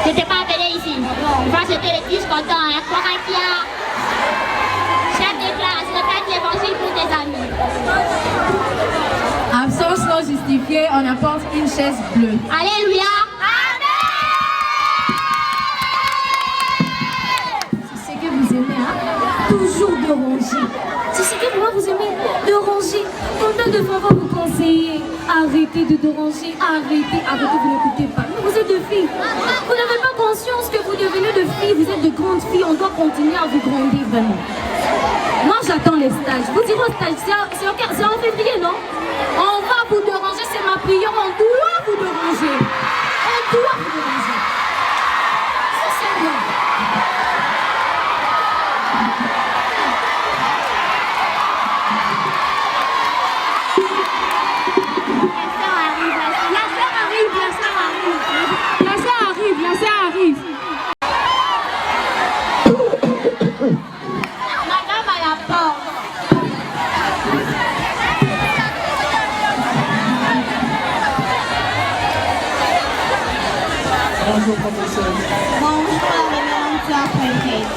Speaker 13: Je t'ai pas appelé ici. On va jeter les fiches contents, hein? Corakia. Chef de classe, répète l'évangile pour tes amis.
Speaker 7: Absence non justifiée, on apporte une chaise bleue.
Speaker 13: Alléluia.
Speaker 8: C'est ce que vous aimez, hein? Toujours de ranger. C'est ce que moi vous aimez, de ranger. Combien de fois on va vous conseiller? Arrêtez de ranger, arrêtez, vous n'écoutez pas. Mais vous êtes de filles. Vous n'avez pas conscience que vous devenez de filles, vous êtes de grandes filles, on doit continuer à vous grandir vraiment. Moi j'attends les stages. Vous direz au stage, c'est en février, non? On va vous déranger, c'est ma prière, on doit vous déranger. On doit vous déranger. C'est sérieux.
Speaker 20: La sœur arrive.
Speaker 13: Madame à la porte.
Speaker 9: Bonjour professeur.
Speaker 4: Bonjour la révérende sœur préfète.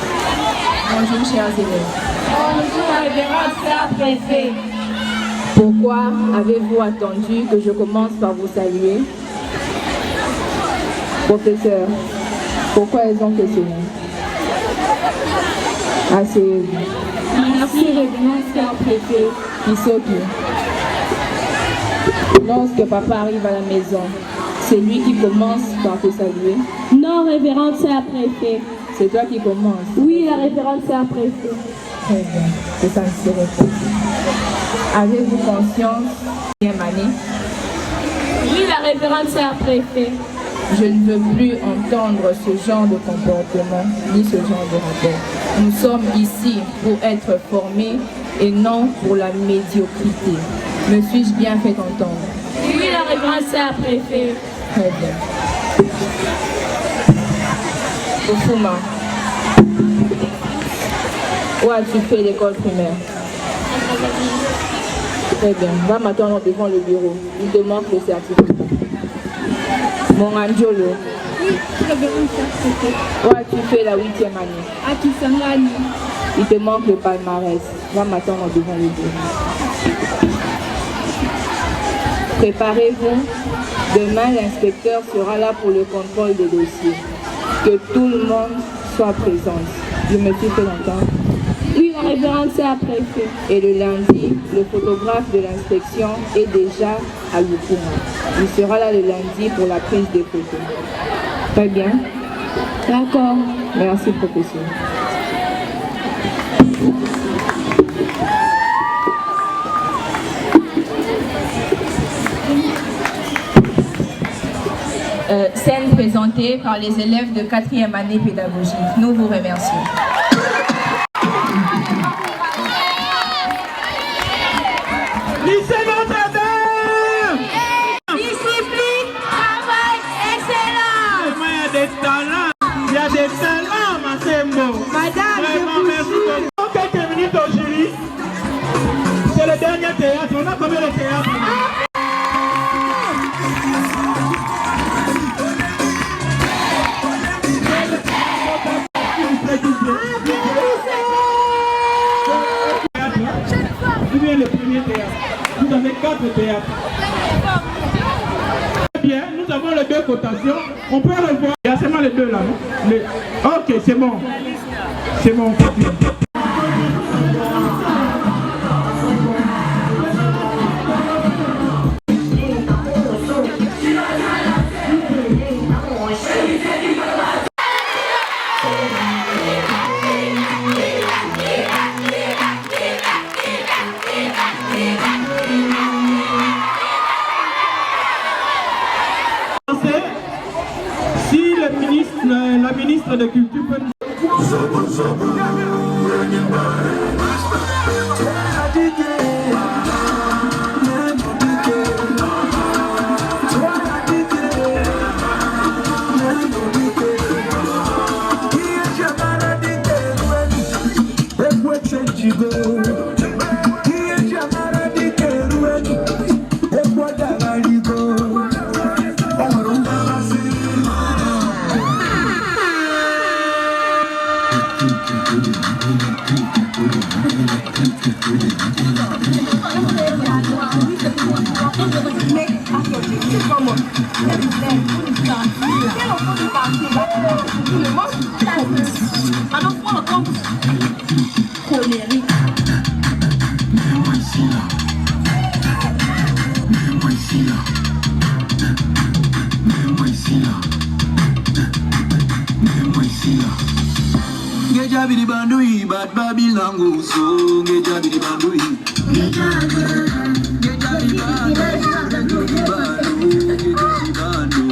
Speaker 9: Bonjour chers élèves.
Speaker 20: Bonjour la révérende sœur préfète.
Speaker 9: Pourquoi avez-vous attendu que je commence par vous saluer? Professeur, pourquoi elles ont questionné? Asseyez-vous.
Speaker 20: Merci révérende sœur préfète.
Speaker 9: Isoki. Lorsque papa arrive à la maison, c'est lui qui commence par te saluer?
Speaker 22: Non, révérende sœur préfète.
Speaker 9: C'est toi qui commences?
Speaker 22: Oui, la révérende sœur préfète.
Speaker 9: Très bien, que ça ne serait pas. Avez-vous conscience, bien Mani?
Speaker 22: Oui, la révérende sœur préfète.
Speaker 9: Je ne veux plus entendre ce genre de comportement, ni ce genre de rapport. Nous sommes ici pour être formés et non pour la médiocrité. Me suis-je bien fait entendre?
Speaker 22: Oui, la révérende sœur préfète.
Speaker 9: Très bien. Ofuma, où as-tu fait l'école primaire? Très bien. Va m'attendre devant le bureau. Il te manque le certificat. Mon Angiolo.
Speaker 2: Oui, révérend certificat.
Speaker 9: Où as-tu fait la 8e année?
Speaker 2: À Kisangani.
Speaker 9: Il te manque le palmarès. Va m'attendre devant le bureau. Préparez-vous. Demain, l'inspecteur sera là pour le contrôle des dossiers. Que tout le monde soit présent. Je me suis fait longtemps.
Speaker 23: Oui, la révérende sœur préfet.
Speaker 9: Et le lundi, le photographe de l'inspection est déjà à Lukuma. Il sera là le lundi pour la prise des photos. Très bien.
Speaker 23: D'accord.
Speaker 9: Merci, professeur. Scène présentée par les élèves de 4e année pédagogique. Nous vous remercions.
Speaker 19: Lycée Notre-Dame!
Speaker 1: Discipline, travail, excellence!
Speaker 19: Il y a des talents, il y a des talents, ma Sembo.
Speaker 1: Madame,
Speaker 19: vraiment, merci beaucoup. Quelques minutes au jury. C'est le dernier théâtre. On a combien de théâtres? Vous bien le premier théâtre. Vous avez 4 théâtres. Bien, nous avons les 2 cotations. On peut revoir. Il y a seulement les 2 là, non? Ok, c'est bon. C'est bon, on continue. Si la ministre de Culture peut nous...
Speaker 5: Bidi bandui, bad babilangu so. Geja bidi bandui. Geja bidi bandu.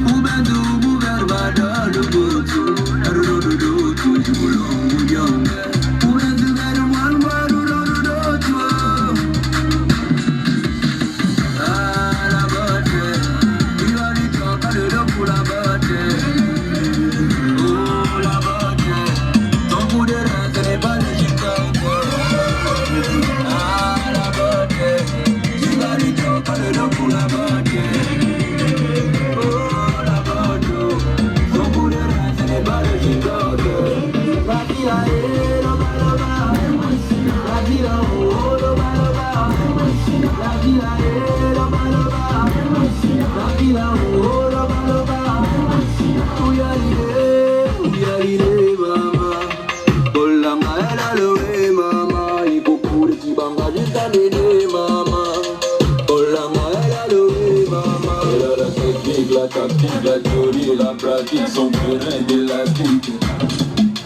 Speaker 5: Ubandu bugar badalu botu. Arudu tu jumulongu yonga. Ubandu garu malwaru lodu tu. La bote, diwali toka le pula bote.
Speaker 12: La théorie et la pratique sont pleines d'élastique.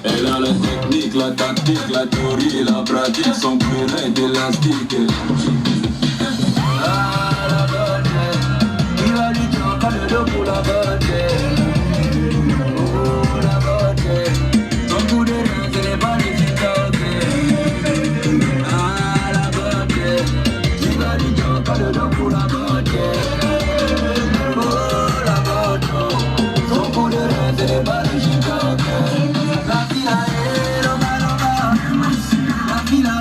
Speaker 12: Elle a la technique, la tactique, la théorie et la pratique sont pleines d'élastique.
Speaker 5: La botte, il va lui toquer le dos pour la botte. Oh la botte, son coup de rein ce n'est pas les TikTok. Ah la botte, il va lui toquer le dos pour la botte. La fila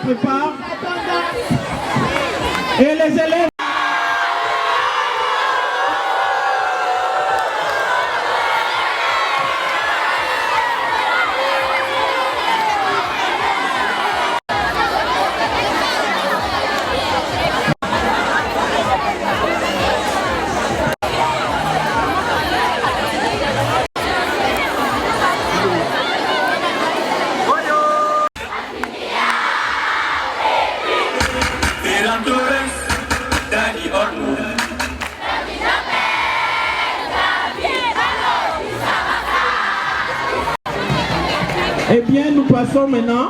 Speaker 19: prépare. Et les élèves. Eh bien, nous passons maintenant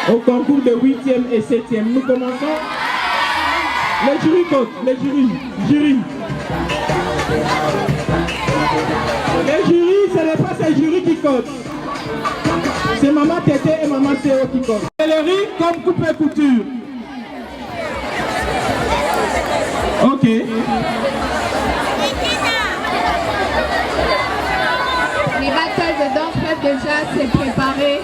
Speaker 19: au concours de 8e et 7e. Nous commençons. Les jurys cotent, les jurys. Les jurys, ce n'est pas ces jurys qui cotent. C'est Maman Tété et Maman Théo qui cotent. Valérie comme coupe et couture. Ok.
Speaker 16: Les battles de danse peuvent déjà se préparer.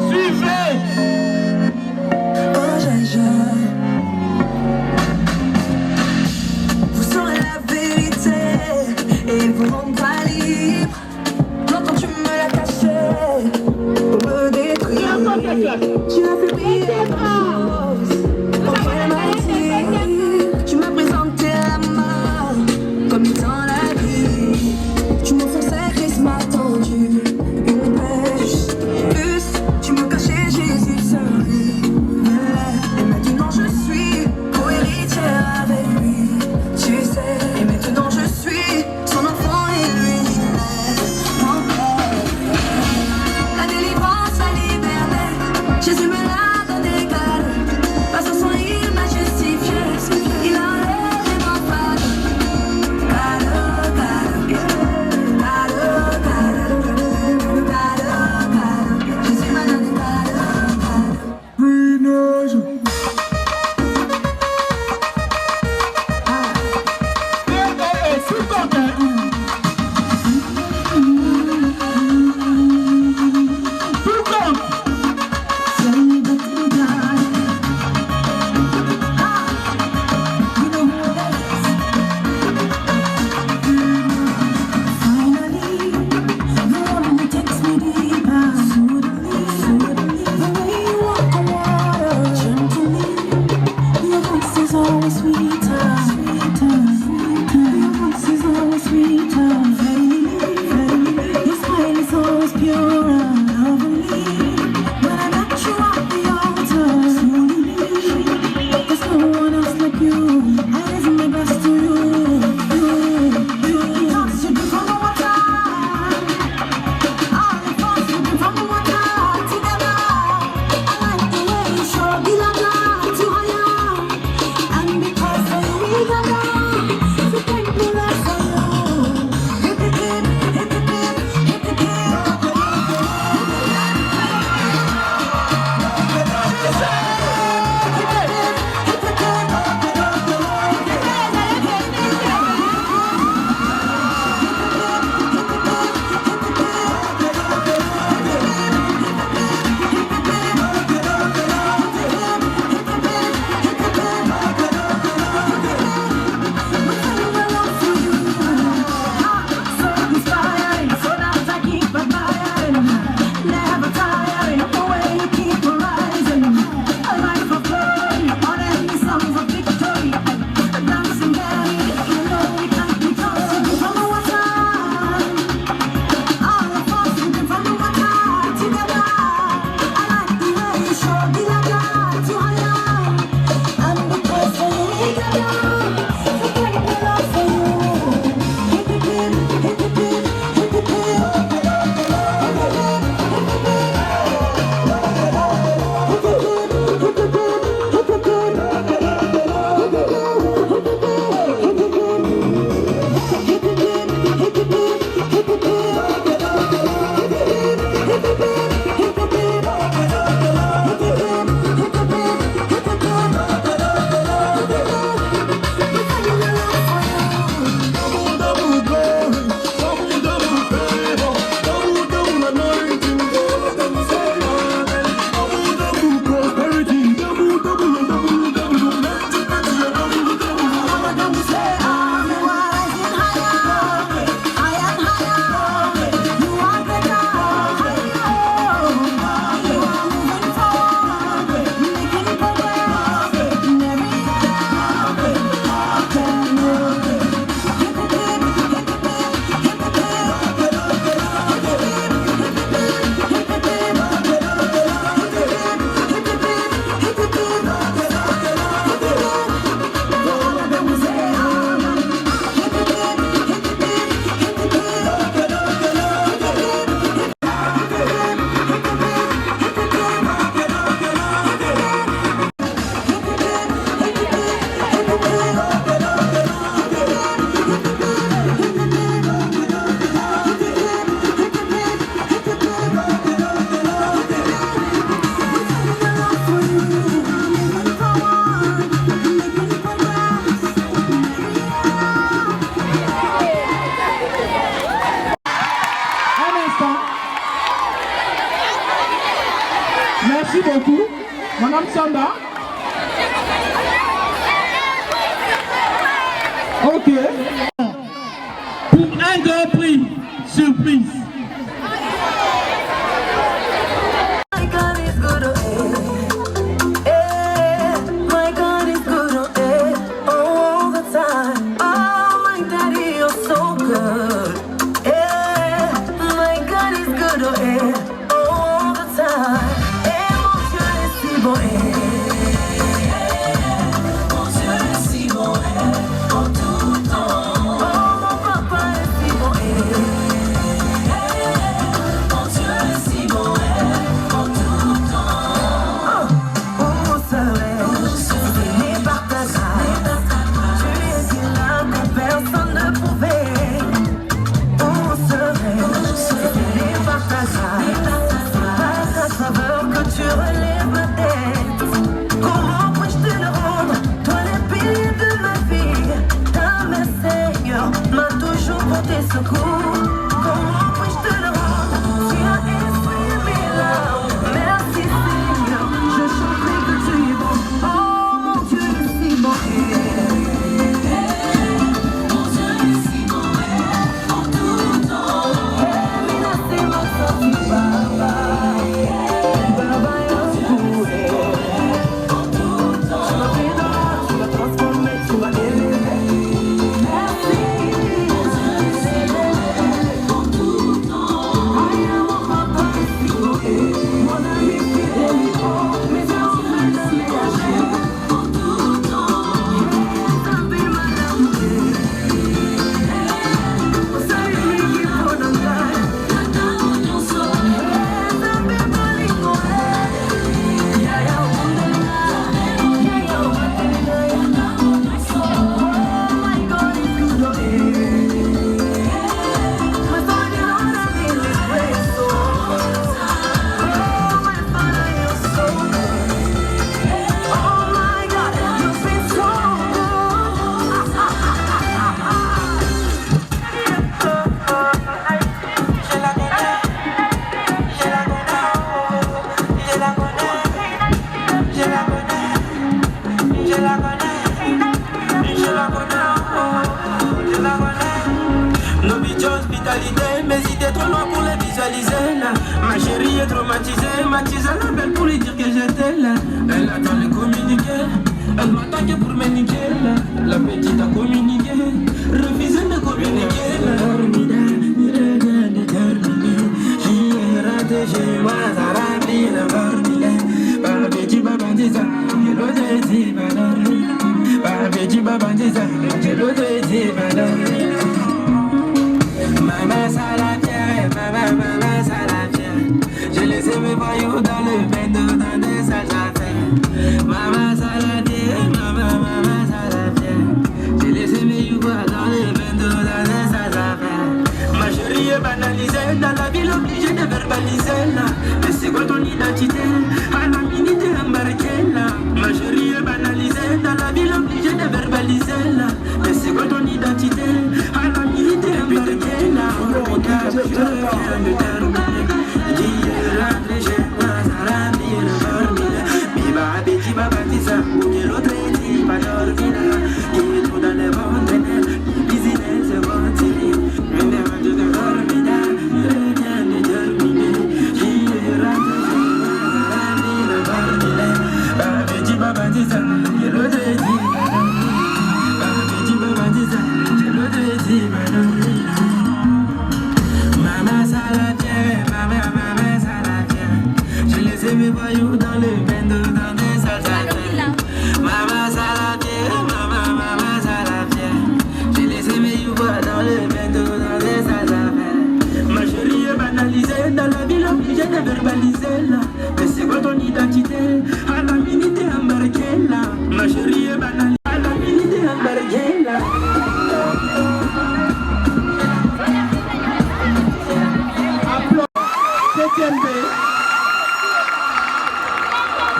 Speaker 19: Suivez.
Speaker 5: Vous saurez la vérité et vous rendra libre. Longtemps tu me l'as caché pour me détruire. Tu as fait pire des choses. Tu m'as présenté la mort comme étant la vie. Tu m'offensais, Christ m'a tendu une pêche. Plus tu me cachais Jésus seul. Et maintenant je suis co-héritière avec lui. Tu sais, et maintenant je suis son enfant et lui mon père. La délivrance, la liberté, Jésus me l'a donné cadeau. Par son sang il m'a justifié. Il a enlevé mon fardeau. Cadeau, Jésus m'a donné
Speaker 19: Merci beaucoup. Madame Sanda. Ok. Pour un grand prix, surprise.
Speaker 5: My God is good, oh, eh. My God is good, oh, eh. All the time. Oh, my daddy, you're so good. Eh, my God is good, oh, eh. All the time. Eh, mon Dieu est si bon, eh. Mon Dieu est si bon, eh. En tout temps. Oh, mon papa est si bon, eh. Mon Dieu est si bon, eh. En tout temps. Oh, mon soleil, béni par ta grâce. Tu es là que personne ne pouvait. Oh, mon soleil, béni par ta grâce. Par ta faveur que tu relèves ma tête. Comment puis-je te le rendre, toi les piliers de ma vie? Ta main, Seigneur, m'a toujours porté secours. Comment puis-je te le rendre? Tu as essuyé mes larmes. Merci Seigneur, je chanterai que tu es bon. Oh mon Dieu est si bon. Mon Dieu est si bon, en tout temps. Mira, c'est ma sortie, Baba. Baba, en tout temps. Tu m'as fait droit, tu m'as transformé, tu m'as élevé. Merci. Mon Dieu est si bon, en tout temps. Aïe, mon papa est si bon, mon ami fidèle, mes yeux sont pleins de ménages. En tout temps. Tapé madame, salut qui faut dans la
Speaker 10: Nos bitches hospitalité, mes idées trop loin pour les visualiser là. Ma chérie est traumatisée, Mathis à la belle pour lui dire que j'étais là. Elle attend les communiquer, elle m'attend que pour me niquer là. La petite a communiqué, refusé de communiquer là. J'ai raté chez moi, ça remplit le bordel. Par petit babandisa, j'ai l'osé dire badormi. Par petit babandisa, j'ai l'osé dire badormi. Maman saladière, maman saladière. J'ai laissé mes voyous dans le bendo, dans des sales affaires. Maman saladière, maman saladière. J'ai laissé mes youvois dans le bendo, dans des sales affaires. Ma chérie est banalisée, dans la ville obligée de verbaliser là. Mais c'est quoi ton identité? À la minute embarquée là. Ma chérie est banalisée, dans la ville obligée de verbaliser là. Mais c'est quoi ton identité? À la minute embarquée là. Regarde, je viens de terminer. Dis rentre chez moi, ça remplit le bordel. Biba, petit babatisa, ou que l'autre dit pas dormir là. Qui est tout dans les bons ténèbres, les business se vont tirer. Mais les matchs de dormir là, je viens de terminer. Dis rentre chez moi, ça remplit le bordel. Petit babatisa, que l'autre dit pas dormir. Petit babatisa, que l'autre dit pas dormir. Maman saladière, maman saladière. J'ai laissé mes voyous dans le bendo, dans des sales affaires. Maman saladière, maman saladière. J'ai laissé mes youvois dans le bendo, dans des sales affaires. Ma chérie est banalisée, dans la ville obligée de verbaliser là. Mais c'est quoi ton identité? À la minute embarquée là. Ma chérie est banalisée, à la minute embarquée là.
Speaker 19: CTMB,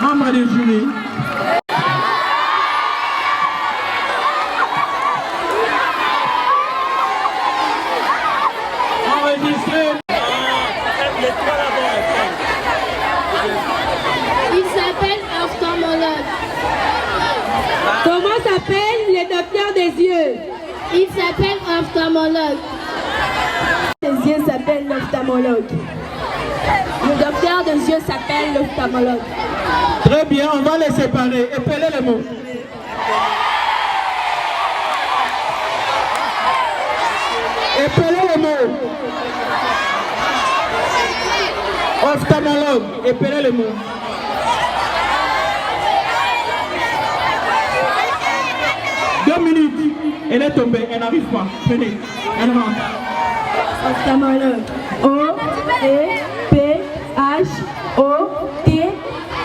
Speaker 19: membre du jury. Enregistré.
Speaker 8: l'ophtalmologue.
Speaker 11: Les yeux s'appelle l'ophtalmologue. Le docteur des yeux s'appelle l'ophtalmologue.
Speaker 19: Très bien, on va les séparer. Épelez les mots. Épelez les mots. Ophtalmologue, épelez les mots. Deux minutes. Elle est tombée, elle n'arrive pas. Venez, elle rentre.
Speaker 11: Ophtalmologue. O, E, P, H, O, T,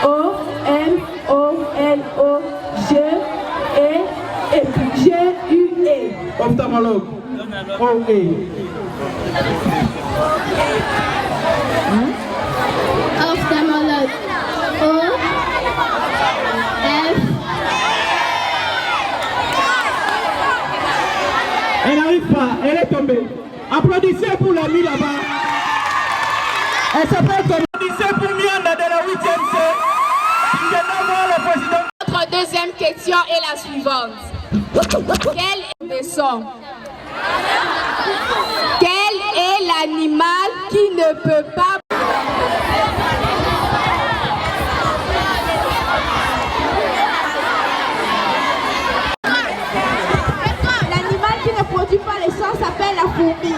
Speaker 11: O, M, O, L, O, G, E, G, U, E.
Speaker 19: Ophtalmologue. O, E.
Speaker 8: Ophtalmologue. O, F.
Speaker 19: Elle n'arrive pas, elle est tombée. Applaudissez pour l'ami là-bas. Elle s'appelle comment? Applaudissez pour Mianda de la 8e C. Le président.
Speaker 24: Notre deuxième question est la suivante. Quel est son? Quel est l'animal qui ne peut pas...
Speaker 7: L'animal qui ne produit pas les sons s'appelle la fourmi.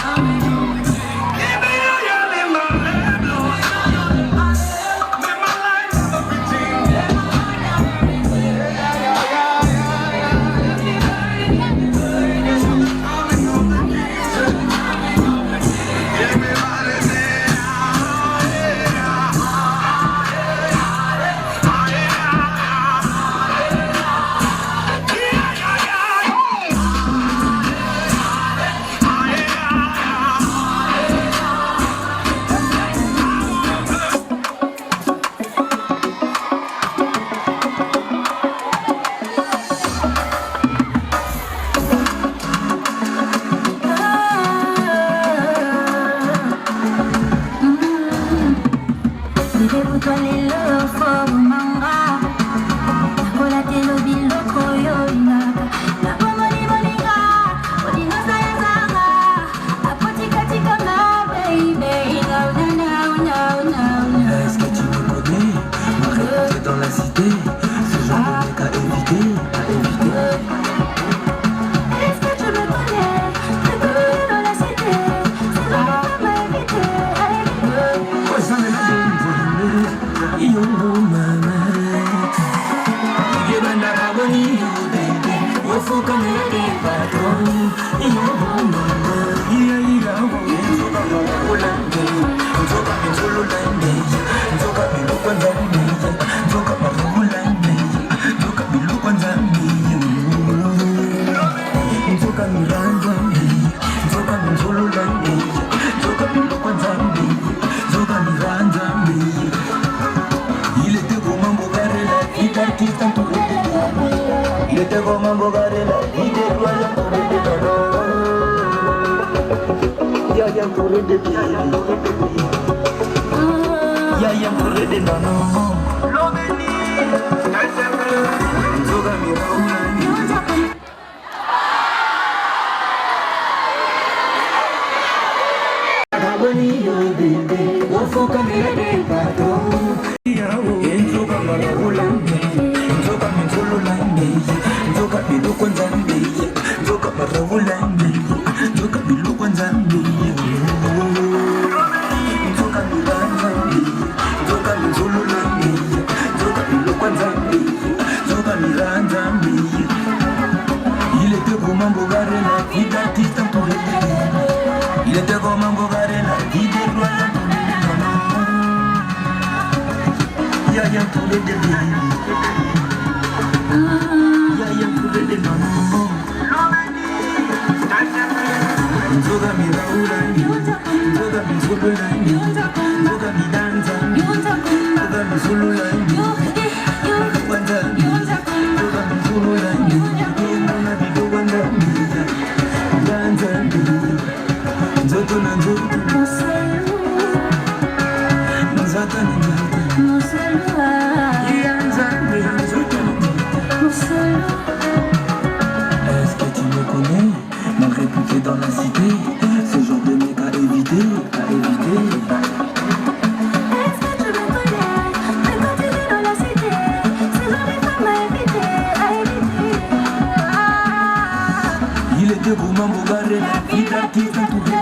Speaker 5: Yeah,
Speaker 10: Est-ce que tu me connais, mal réputé dans la cité? Ce genre de mec à éviter, à éviter.
Speaker 5: Est-ce que tu me connais, mal réputé dans la cité? Ce genre de femme à éviter, à éviter.
Speaker 10: Il était beau, mambo barré, il t'a dit tout bien.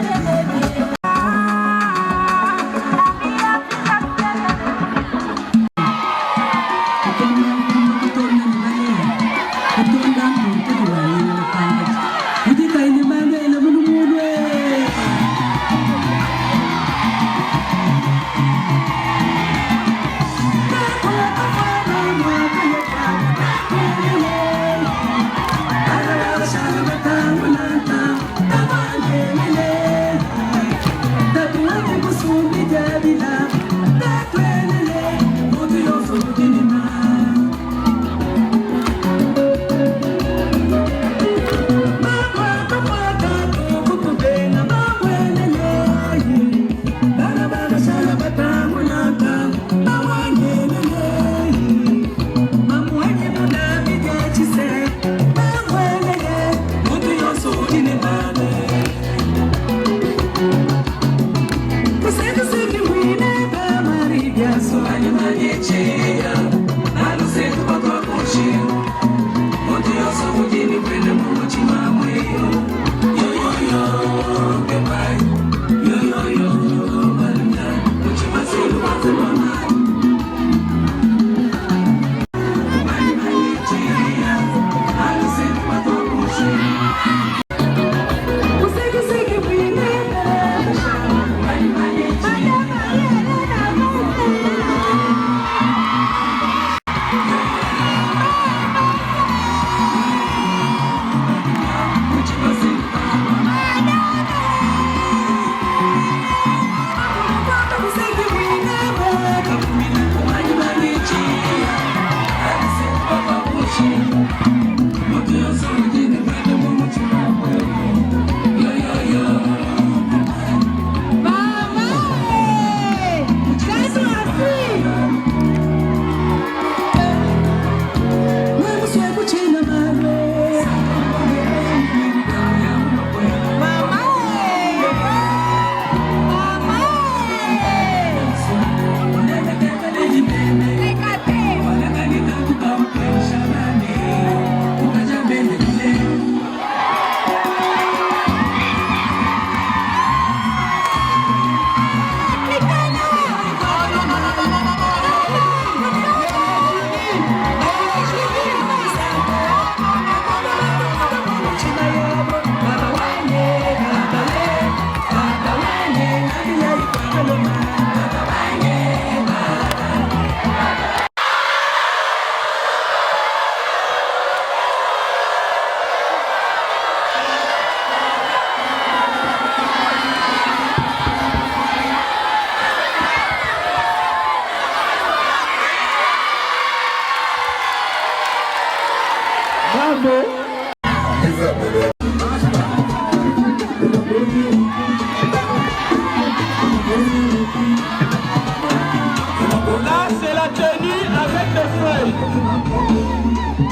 Speaker 19: Là, c'est la tenue avec des feuilles.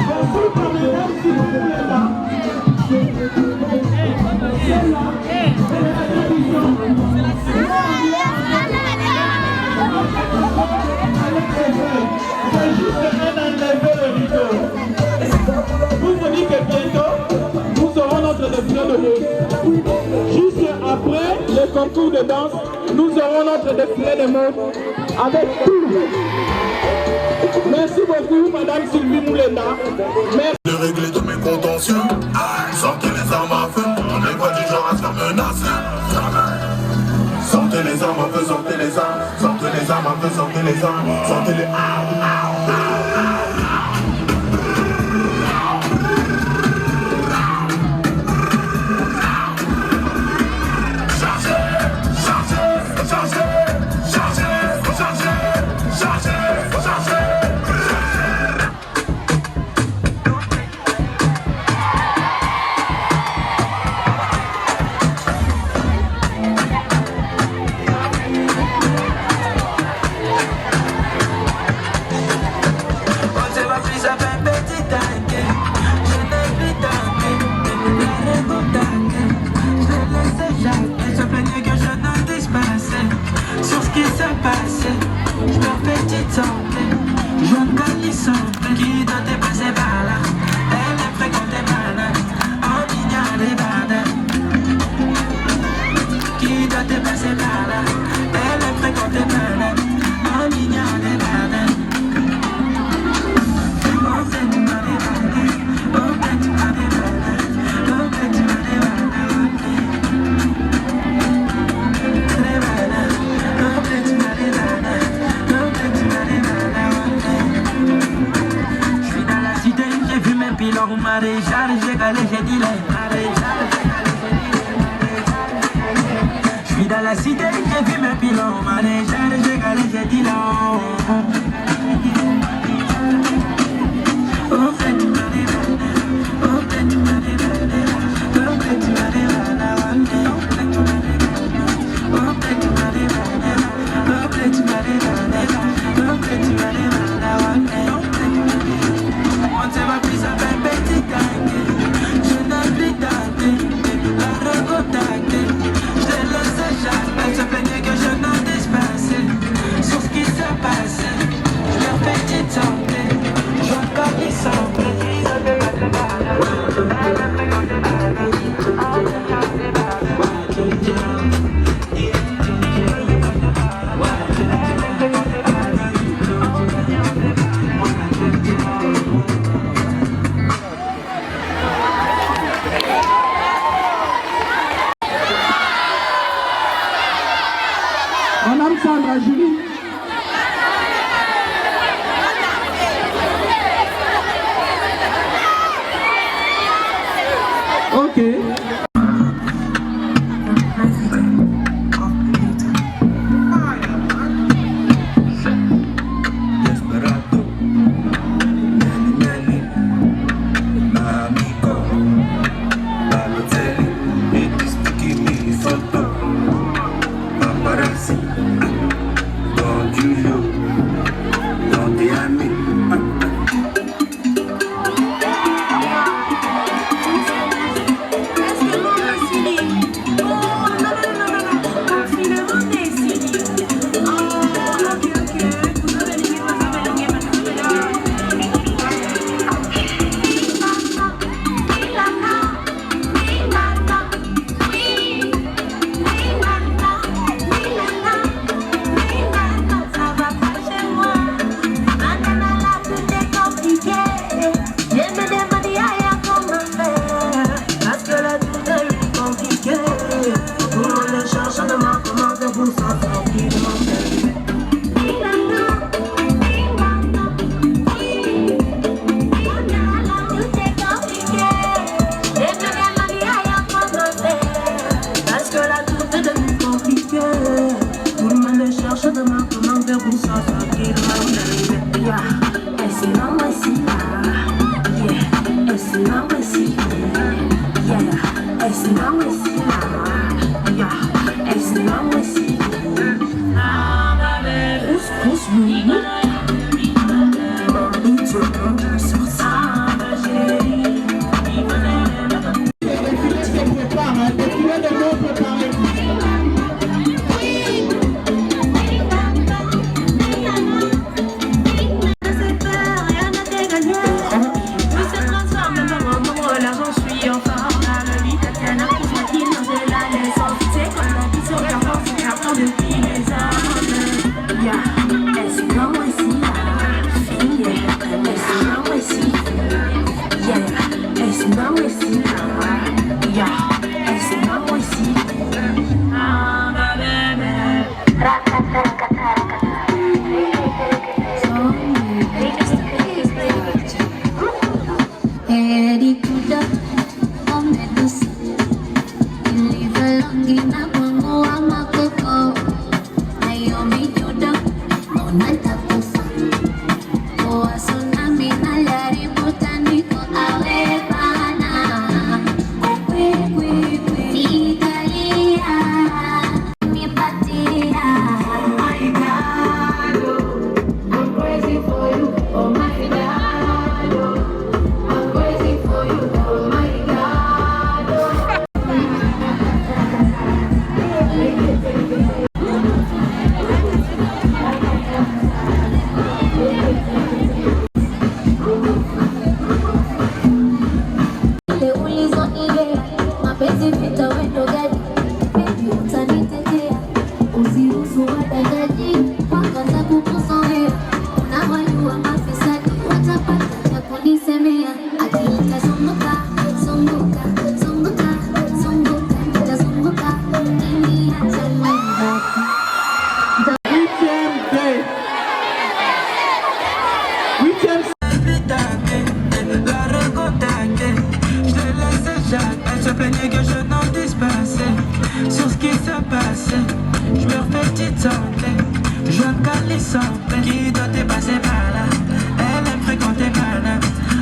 Speaker 19: Bonjour, par mesdames, s'il vous plaît, là. C'est juste un enlevé le rideau. Vous vous dites que bientôt, nous aurons notre défilé de rose. Juste après le concours de danse, nous aurons notre défilé de mode avec tout. Merci beaucoup, Madame Sylvie Moulenda. Merci.
Speaker 14: De régler tous mes contentieux. Sortez les armes à feu. On est pas du genre à se faire menacer. Sortez les armes à feu, sortez les armes. Sortez les armes à feu, sortez les armes. Sortez les
Speaker 10: galé, j'ai dit les je suis dans la cité, j'ai vu mes pilons. Maréchal, j'ai galé, j'ai dit là. Elle se plaignait que je n'en dise pas assez sur ce qui se passait. Je leur fais petite santé, je vois pas qui
Speaker 19: Madame Sandra Julie. Ok.
Speaker 10: Desperado, Nelly, Amico, Balotelli, et tout ce qui me photo, paparazzi, Don Giulio, Don Diami. Je passé, je me refais petite santé. Je calais sans paix, qui doit te passer par là. Elle aime fréquenter Pana,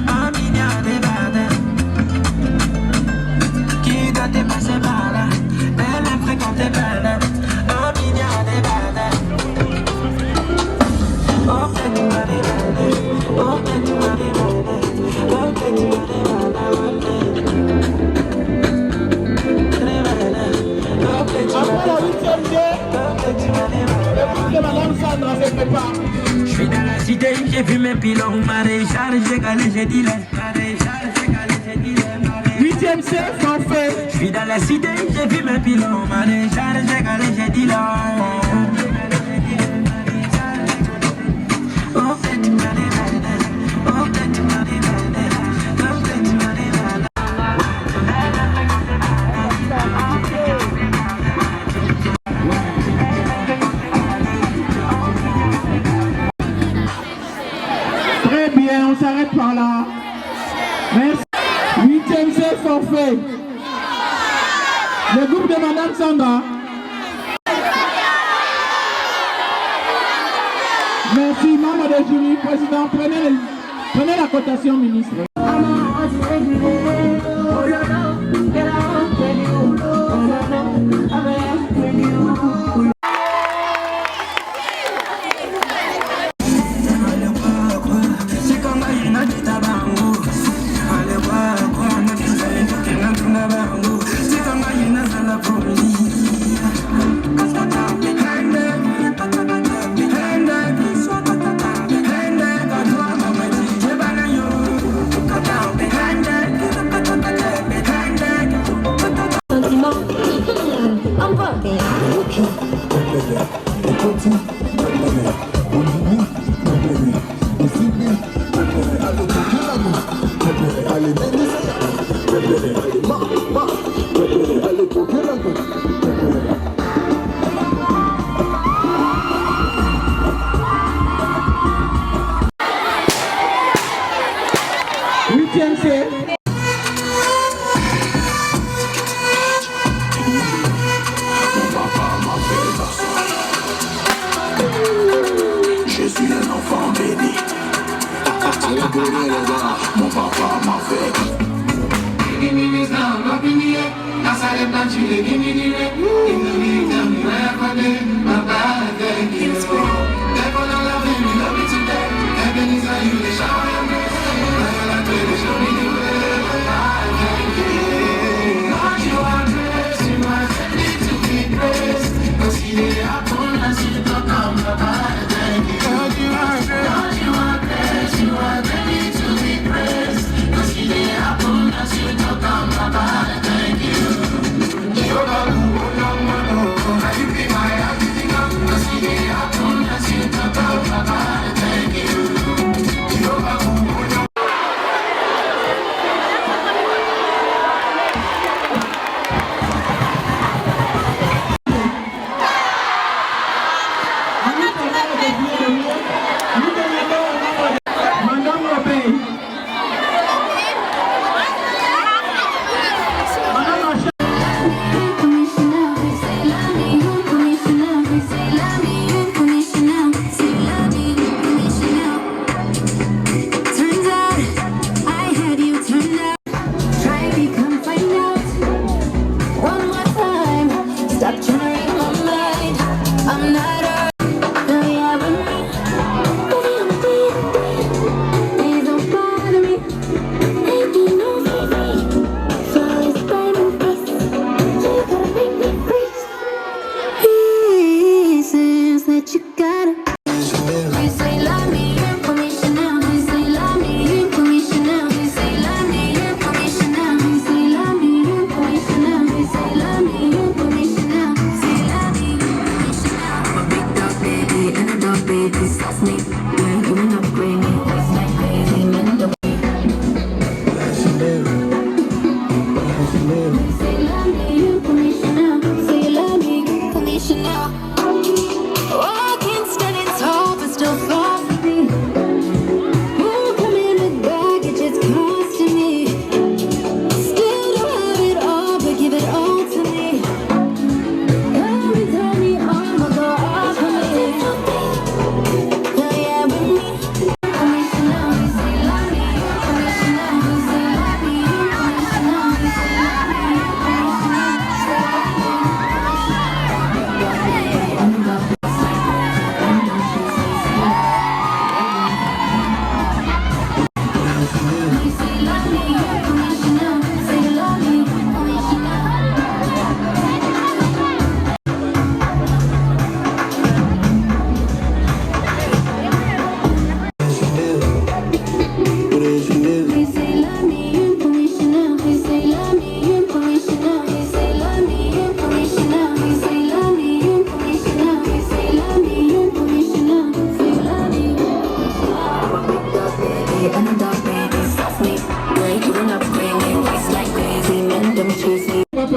Speaker 10: un milliard de badins. Qui doit te passer par là. Elle aime fréquenter Pana, un milliard de badins. Oh, que tu m'as dit, oh, que tu m'as dit, oh, que tu m'as dit.
Speaker 19: Après la 8e de Madame Sandra se prépare.
Speaker 10: Je suis dans la cité, j'ai vu mes pilons, maréchal, j'ai calé, j'ai dit les.
Speaker 19: 8e C, sans fait.
Speaker 10: Je suis dans la cité, j'ai vu mes pilons, maréchal, j'ai calé, j'ai dit là. Oh, que tu m'as dit, oh, que tu m'as dit, oh, que tu m'as dit.
Speaker 19: Très bien, on s'arrête par là. Merci. 8e C, forfait. Le groupe de Madame Sandra. Merci, membre de jury, président. Prenez la cotation, ministre.
Speaker 14: Je suis un enfant béni. Mon papa m'a fait.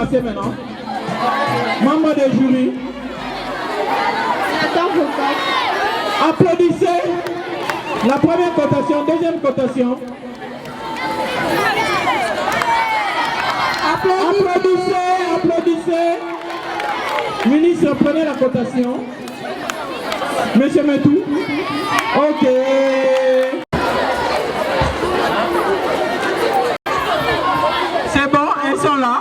Speaker 19: passer maintenant. Membre de jury. Applaudissez. La première cotation, deuxième cotation. Applaudissez, applaudissez. Ministre, prenez la cotation. Monsieur Metou. Ok. C'est bon, elles sont là.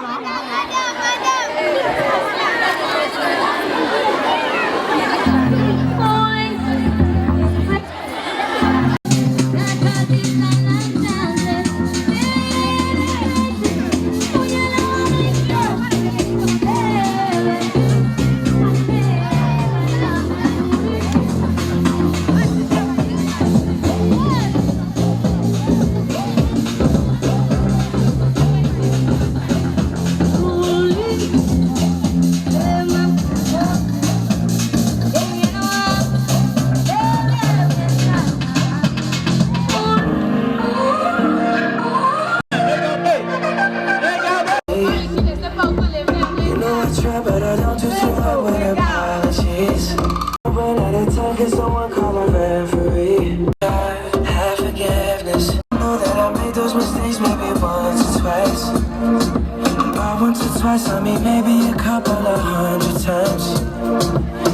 Speaker 10: Twice, I mean maybe a couple of 100 times.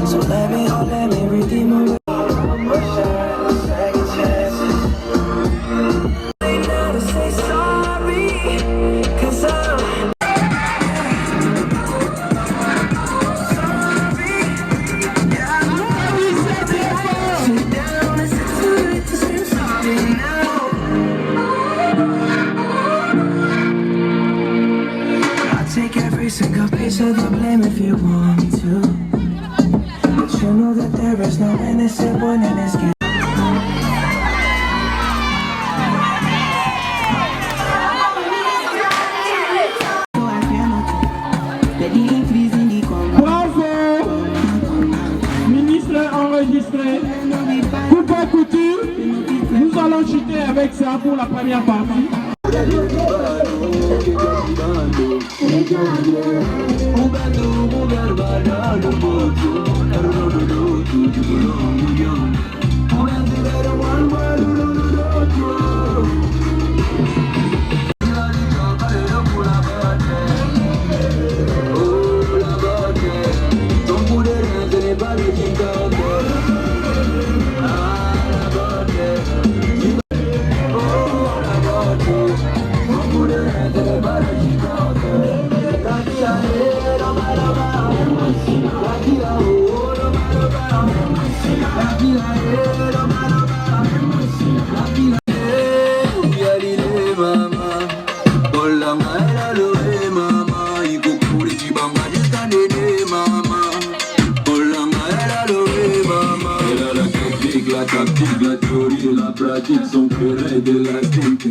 Speaker 10: So let me redeem my way. Second chance. Ain't now to say sorry, 'cause I'm sorry. Yeah, I know we said before. Sit down and say sorry now. Take every single piece of the blame if you want me to. But you know that there is no innocent one in this game.
Speaker 19: Bravo. Ministre enregistré. Coupe à couture. Nous allons chuter avec ça pour la première partie.
Speaker 12: La tactique, la théorie et la pratique sont plus raides élastiques.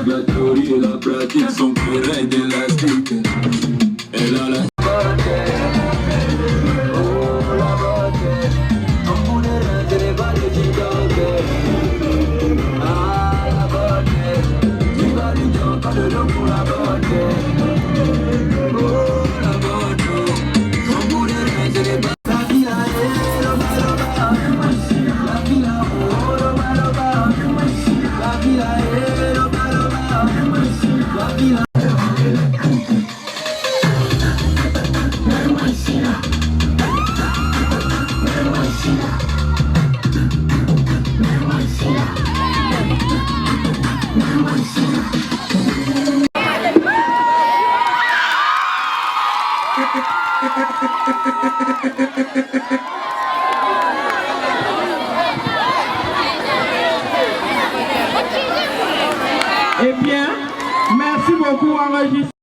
Speaker 12: La théorie et la pratique sont plus raides élastiques. Elle a la
Speaker 19: Eh bien, merci beaucoup, enregistré.